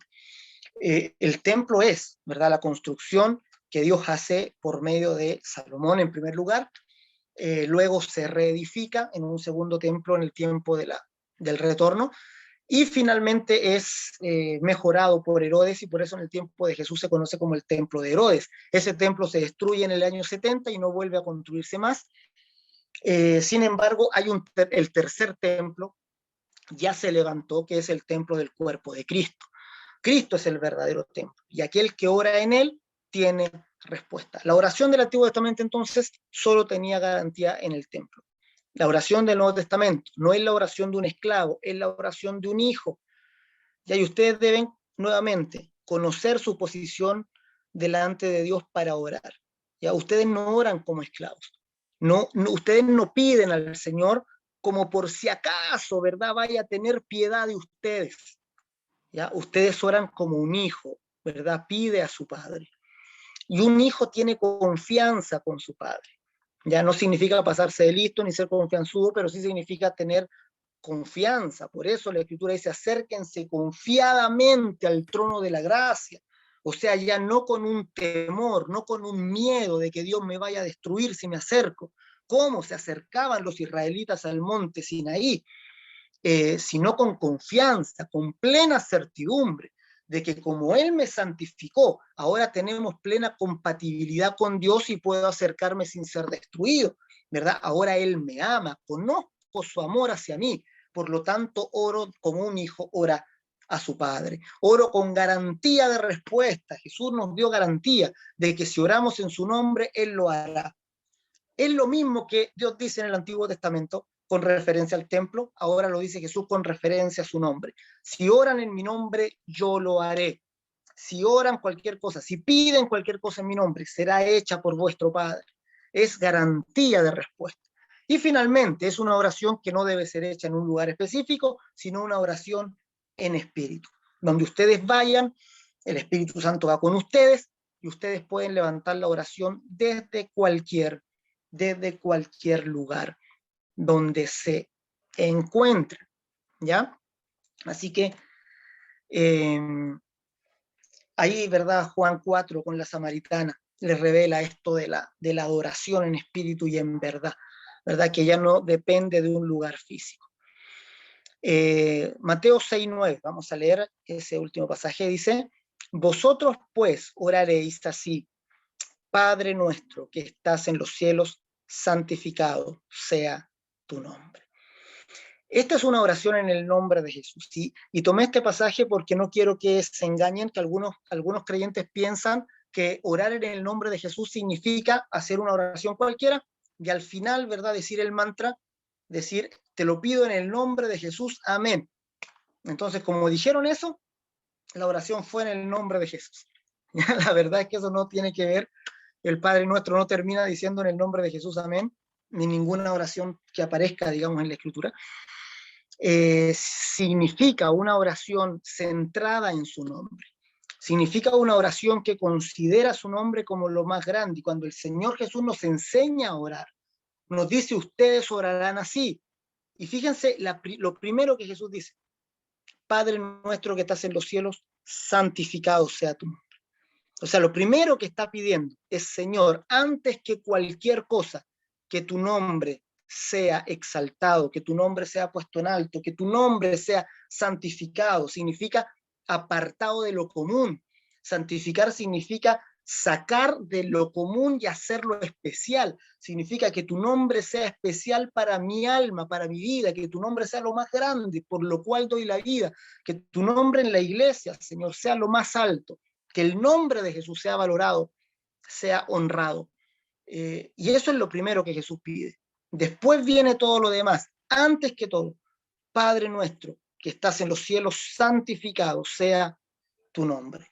El templo es, ¿verdad?, la construcción que Dios hace por medio de Salomón en primer lugar, luego se reedifica en un segundo templo en el tiempo del retorno, y finalmente es mejorado por Herodes, y por eso en el tiempo de Jesús se conoce como el templo de Herodes. Ese templo se destruye en el año 70 y no vuelve a construirse más. Sin embargo, hay el tercer templo, ya se levantó, que es el templo del cuerpo de Cristo. Cristo es el verdadero templo y aquel que ora en él tiene respuesta. La oración del Antiguo Testamento entonces solo tenía garantía en el templo. La oración del Nuevo Testamento no es la oración de un esclavo, es la oración de un hijo. Y ustedes deben nuevamente conocer su posición delante de Dios para orar. Ya ustedes no oran como esclavos. Ustedes no piden al Señor como por si acaso, ¿verdad?, vaya a tener piedad de ustedes. ¿Ya? Ustedes oran como un hijo, ¿verdad? Pide a su padre. Y un hijo tiene confianza con su padre. Ya no significa pasarse de listo ni ser confianzudo, pero sí significa tener confianza. Por eso la Escritura dice, acérquense confiadamente al trono de la gracia. O sea, ya no con un temor, no con un miedo de que Dios me vaya a destruir si me acerco. ¿Cómo se acercaban los israelitas al monte Sinaí? Sino con confianza, con plena certidumbre de que como Él me santificó, ahora tenemos plena compatibilidad con Dios y puedo acercarme sin ser destruido, ¿verdad? Ahora Él me ama, conozco su amor hacia mí, por lo tanto oro como un hijo ora a su Padre. Oro con garantía de respuesta. Jesús nos dio garantía de que si oramos en su nombre, Él lo hará. Es lo mismo que Dios dice en el Antiguo Testamento con referencia al templo, ahora lo dice Jesús con referencia a su nombre. Si oran en mi nombre, yo lo haré. Si oran cualquier cosa, si piden cualquier cosa en mi nombre, será hecha por vuestro Padre. Es garantía de respuesta. Y finalmente, es una oración que no debe ser hecha en un lugar específico, sino una oración en espíritu. Donde ustedes vayan, el Espíritu Santo va con ustedes y ustedes pueden levantar la oración desde cualquier lugar donde se encuentren, ¿ya? Así que Ahí, ¿verdad? Juan 4 con la samaritana les revela esto de la adoración en espíritu y en verdad, ¿verdad? Que ya no depende de un lugar físico. Mateo 6:9, vamos a leer ese último pasaje, dice, vosotros pues oraréis así, Padre nuestro que estás en los cielos, santificado sea tu nombre. Esta es una oración en el nombre de Jesús, ¿sí? Y tomé este pasaje porque no quiero que se engañen, que algunos creyentes piensan que orar en el nombre de Jesús significa hacer una oración cualquiera y al final, ¿verdad?, decir el mantra, decir, te lo pido en el nombre de Jesús, amén. Entonces, como dijeron eso, la oración fue en el nombre de Jesús. La verdad es que eso no tiene que ver, el Padre Nuestro no termina diciendo en el nombre de Jesús, amén, ni ninguna oración que aparezca, digamos, en la Escritura. Significa una oración centrada en su nombre. Significa una oración que considera su nombre como lo más grande. Y cuando el Señor Jesús nos enseña a orar, nos dice, ustedes orarán así. Y fíjense lo primero que Jesús dice, Padre nuestro que estás en los cielos, santificado sea tu nombre. O sea, lo primero que está pidiendo es, Señor, antes que cualquier cosa, que tu nombre sea exaltado, que tu nombre sea puesto en alto, que tu nombre sea santificado. Significa apartado de lo común. Santificar significa sacar de lo común y hacerlo especial. Significa que tu nombre sea especial para mi alma, para mi vida, que tu nombre sea lo más grande, por lo cual doy la vida, que tu nombre en la iglesia, Señor, sea lo más alto, que el nombre de Jesús sea valorado, sea honrado. Y eso es lo primero que Jesús pide. Después viene todo lo demás. Antes que todo, Padre nuestro, que estás en los cielos, santificado sea tu nombre.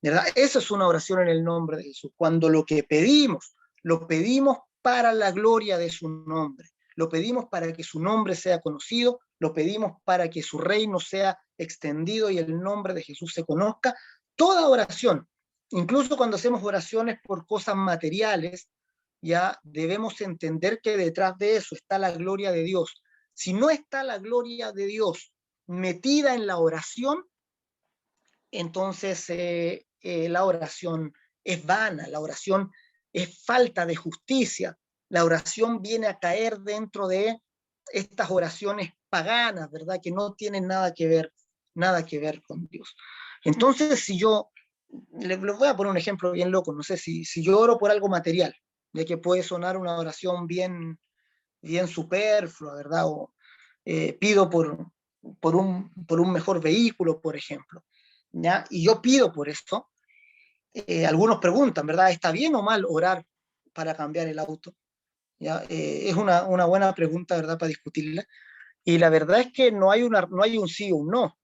¿Verdad? Esa es una oración en el nombre de Jesús. Cuando lo pedimos para la gloria de su nombre. Lo pedimos para que su nombre sea conocido, lo pedimos para que su reino sea extendido y el nombre de Jesús se conozca. Toda oración, incluso cuando hacemos oraciones por cosas materiales, ya debemos entender que detrás de eso está la gloria de Dios. Si no está la gloria de Dios metida en la oración, entonces la oración es vana, la oración es falta de justicia, la oración viene a caer dentro de estas oraciones paganas, ¿verdad? Que no tienen nada que ver con Dios. Entonces, si yo, les voy a poner un ejemplo bien loco, no sé, si yo oro por algo material, ya que puede sonar una oración bien superflua, ¿verdad? O pido por un mejor vehículo, por ejemplo, ¿ya? Y yo pido por esto. Algunos preguntan, ¿verdad? ¿Está bien o mal orar para cambiar el auto? ¿Ya? Es una buena pregunta, ¿verdad? Para discutirla. Y la verdad es que no hay un sí o un no,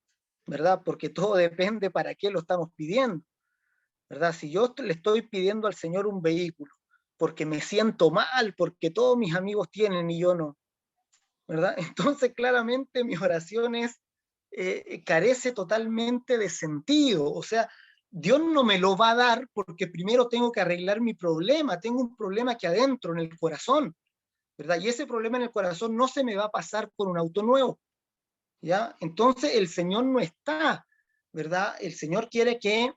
¿verdad? Porque todo depende para qué lo estamos pidiendo, ¿verdad? Si yo le estoy pidiendo al Señor un vehículo porque me siento mal, porque todos mis amigos tienen y yo no, ¿verdad? Entonces, claramente mi oración carece totalmente de sentido. O sea, Dios no me lo va a dar porque primero tengo que arreglar mi problema. Tengo un problema aquí adentro, en el corazón, ¿verdad? Y ese problema en el corazón no se me va a pasar por un auto nuevo, ¿ya? Entonces, el Señor no está, ¿verdad? El Señor quiere que,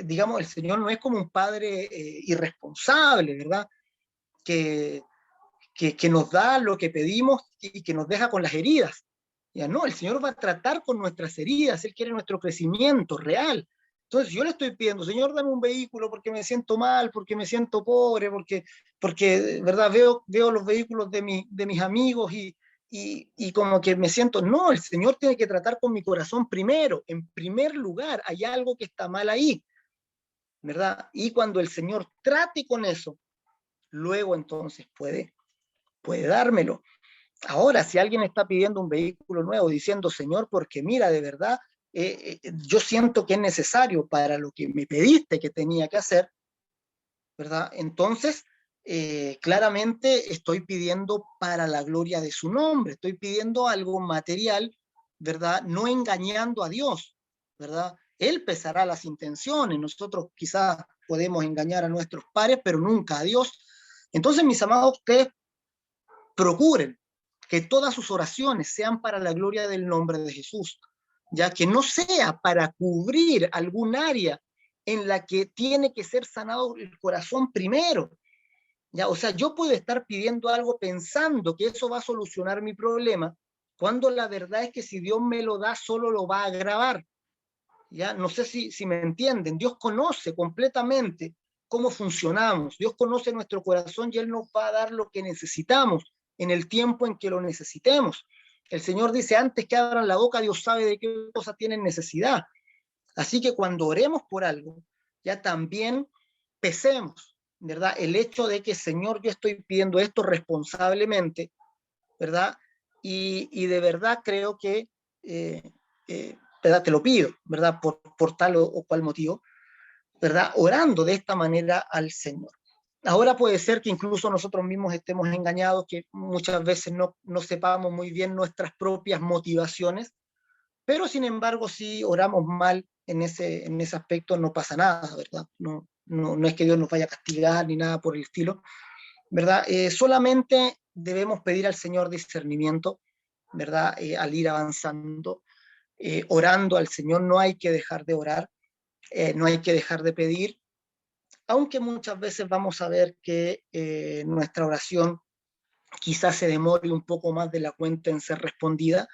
digamos, el Señor no es como un padre irresponsable, ¿verdad? Que que nos da lo que pedimos y que nos deja con las heridas. Ya no, el Señor va a tratar con nuestras heridas, Él quiere nuestro crecimiento real. Entonces yo le estoy pidiendo, Señor, dame un vehículo porque me siento mal, porque me siento pobre, porque ¿verdad? Veo los vehículos de mis amigos y como que me siento, no, el Señor tiene que tratar con mi corazón primero, en primer lugar, hay algo que está mal ahí, ¿verdad? Y cuando el Señor trate con eso, luego entonces puede dármelo. Ahora, si alguien está pidiendo un vehículo nuevo diciendo, Señor, porque mira, de verdad, yo siento que es necesario para lo que me pediste que tenía que hacer, ¿verdad? Entonces, claramente estoy pidiendo para la gloria de su nombre, estoy pidiendo algo material, ¿verdad? No engañando a Dios, ¿verdad? Él pesará las intenciones, nosotros quizás podemos engañar a nuestros pares, pero nunca a Dios. Entonces, mis amados, ustedes procuren que todas sus oraciones sean para la gloria del nombre de Jesús, ya que no sea para cubrir algún área en la que tiene que ser sanado el corazón primero. ¿Ya? O sea, yo puedo estar pidiendo algo pensando que eso va a solucionar mi problema, cuando la verdad es que si Dios me lo da, solo lo va a agravar. ¿Ya? No sé si me entienden. Dios conoce completamente cómo funcionamos. Dios conoce nuestro corazón y Él nos va a dar lo que necesitamos en el tiempo en que lo necesitemos. El Señor dice, antes que abran la boca, Dios sabe de qué cosas tienen necesidad. Así que cuando oremos por algo, ya también pesemos, ¿verdad? El hecho de que, Señor, yo estoy pidiendo esto responsablemente, ¿verdad? Y de verdad creo que, ¿verdad? Te lo pido, ¿verdad? Por tal o cual motivo, ¿verdad? Orando de esta manera al Señor. Ahora puede ser que incluso nosotros mismos estemos engañados, que muchas veces no sepamos muy bien nuestras propias motivaciones, pero sin embargo, si oramos mal en ese aspecto, no pasa nada, ¿verdad? No es que Dios nos vaya a castigar ni nada por el estilo, ¿verdad? Solamente debemos pedir al Señor discernimiento, ¿verdad? Al ir avanzando, orando al Señor, no hay que dejar de orar, no hay que dejar de pedir, aunque muchas veces vamos a ver que nuestra oración quizás se demore un poco más de la cuenta en ser respondida.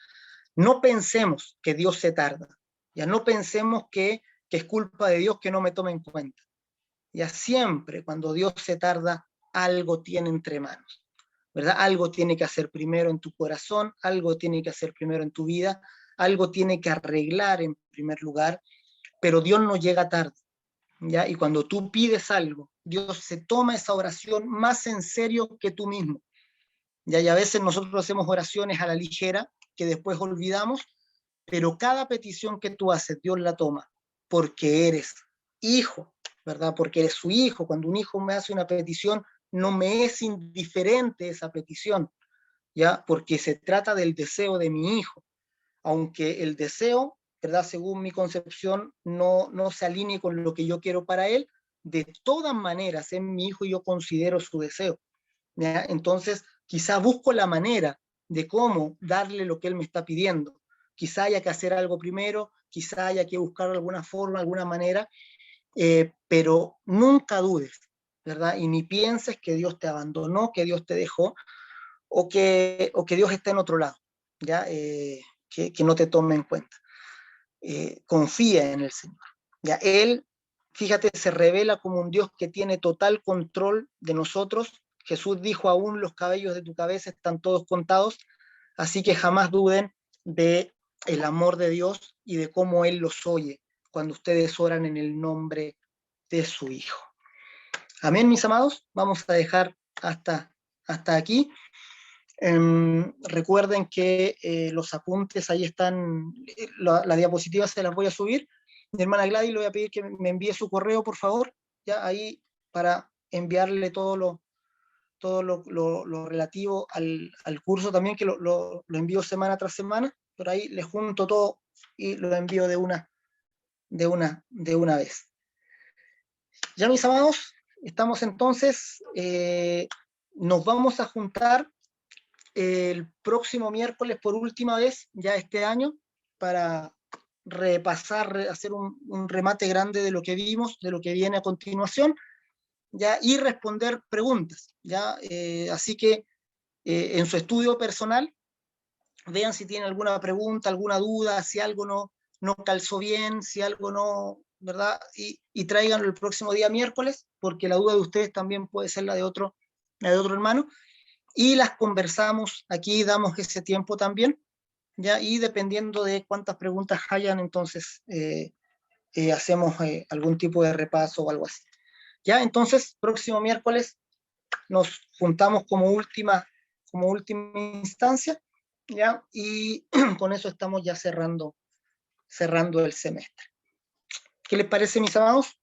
No pensemos que Dios se tarda, ya no pensemos que es culpa de Dios que no me tome en cuenta. Ya siempre cuando Dios se tarda, algo tiene entre manos, ¿verdad? Algo tiene que hacer primero en tu corazón, algo tiene que hacer primero en tu vida, algo tiene que arreglar en primer lugar, pero Dios no llega tarde, ¿ya? Y cuando tú pides algo, Dios se toma esa oración más en serio que tú mismo. ¿Ya? Y a veces nosotros hacemos oraciones a la ligera que después olvidamos, pero cada petición que tú haces, Dios la toma, porque eres hijo, ¿verdad? Porque eres su hijo. Cuando un hijo me hace una petición, no me es indiferente esa petición, ¿ya? Porque se trata del deseo de mi hijo, aunque el deseo, ¿verdad? Según mi concepción, no se alinee con lo que yo quiero para él, de todas maneras es mi hijo y yo considero su deseo, ¿ya? Entonces, quizá busco la manera de cómo darle lo que él me está pidiendo. Quizá haya que hacer algo primero, quizá haya que buscar alguna forma, alguna manera, pero nunca dudes, ¿verdad? Y ni pienses que Dios te abandonó, que Dios te dejó, o que Dios está en otro lado, ¿ya? Que no te tome en cuenta. Confía en el Señor. ¿Ya? Él, fíjate, se revela como un Dios que tiene total control de nosotros. Jesús dijo, aún los cabellos de tu cabeza están todos contados, así que jamás duden de el amor de Dios y de cómo Él los oye cuando ustedes oran en el nombre de su Hijo. Amén, mis amados. Vamos a dejar hasta aquí. Recuerden que los apuntes ahí están, la diapositiva se las voy a subir. Mi hermana Gladys le voy a pedir que me envíe su correo, por favor, ya ahí para enviarle todo lo relativo al curso también, que lo envío semana tras semana. Por ahí le junto todo y lo envío de una vez. Ya, mis amados, estamos entonces, nos vamos a juntar el próximo miércoles por última vez, ya este año, para repasar, hacer un remate grande de lo que vimos, de lo que viene a continuación, ya, y responder preguntas, ya, así que en su estudio personal, vean si tienen alguna pregunta, alguna duda, si algo no calzó bien, si algo no, ¿verdad? Y tráiganlo el próximo día miércoles, porque la duda de ustedes también puede ser la de otro hermano, y las conversamos aquí, damos ese tiempo también, ¿ya? Y dependiendo de cuántas preguntas hayan, entonces hacemos algún tipo de repaso o algo así. ¿Ya? Entonces, próximo miércoles nos juntamos como última instancia, ¿ya? Y con eso estamos ya cerrando el semestre. ¿Qué les parece, mis amados?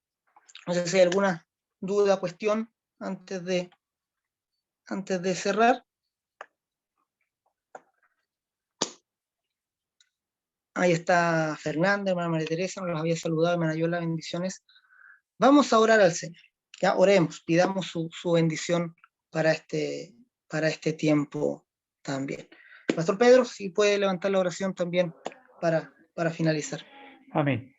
No sé si hay alguna duda, cuestión antes de cerrar. Ahí está Fernanda, hermana María Teresa, nos los había saludado, hermana Yola, bendiciones. Vamos a orar al Señor. Ya oremos, pidamos su bendición para este tiempo también. Pastor Pedro, si puede levantar la oración también para finalizar. Amén.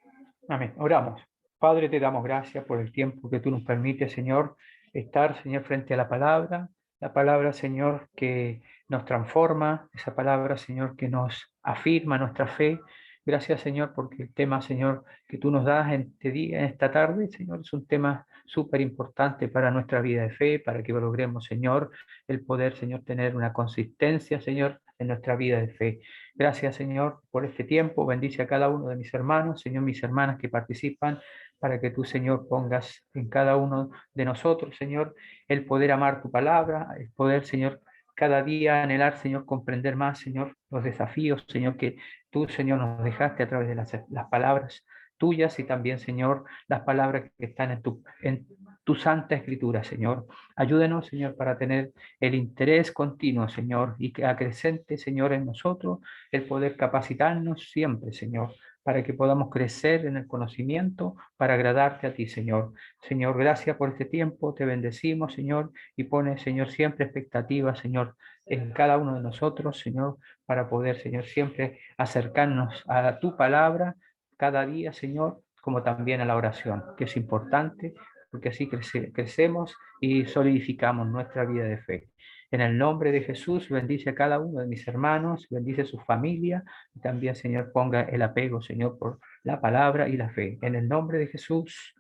Amén. Oramos. Padre, te damos gracias por el tiempo que tú nos permites, Señor, estar, Señor, frente a la palabra, Señor, que nos transforma, esa palabra, Señor, que nos afirma nuestra fe. Gracias, Señor, porque el tema, Señor, que tú nos das en este día, en esta tarde, Señor, es un tema súper importante para nuestra vida de fe, para que logremos, Señor, el poder, Señor, tener una consistencia, Señor, en nuestra vida de fe. Gracias, Señor, por este tiempo. Bendice a cada uno de mis hermanos, Señor, mis hermanas que participan, para que tú, Señor, pongas en cada uno de nosotros, Señor, el poder amar tu palabra, el poder, Señor, cada día anhelar, Señor, comprender más, Señor, los desafíos, Señor, que tú, Señor, nos dejaste a través de las palabras tuyas y también, Señor, las palabras que están en tu santa escritura, Señor. Ayúdenos, Señor, para tener el interés continuo, Señor, y que acrecente, Señor, en nosotros el poder capacitarnos siempre, Señor, para que podamos crecer en el conocimiento, para agradarte a ti, Señor. Señor, gracias por este tiempo, te bendecimos, Señor, y pone, Señor, siempre expectativas, Señor, en cada uno de nosotros, Señor, para poder, Señor, siempre acercarnos a tu palabra cada día, Señor, como también a la oración, que es importante, porque así crecemos y solidificamos nuestra vida de fe. En el nombre de Jesús, bendice a cada uno de mis hermanos, bendice a su familia, y también, Señor, ponga el apego, Señor, por la palabra y la fe. En el nombre de Jesús.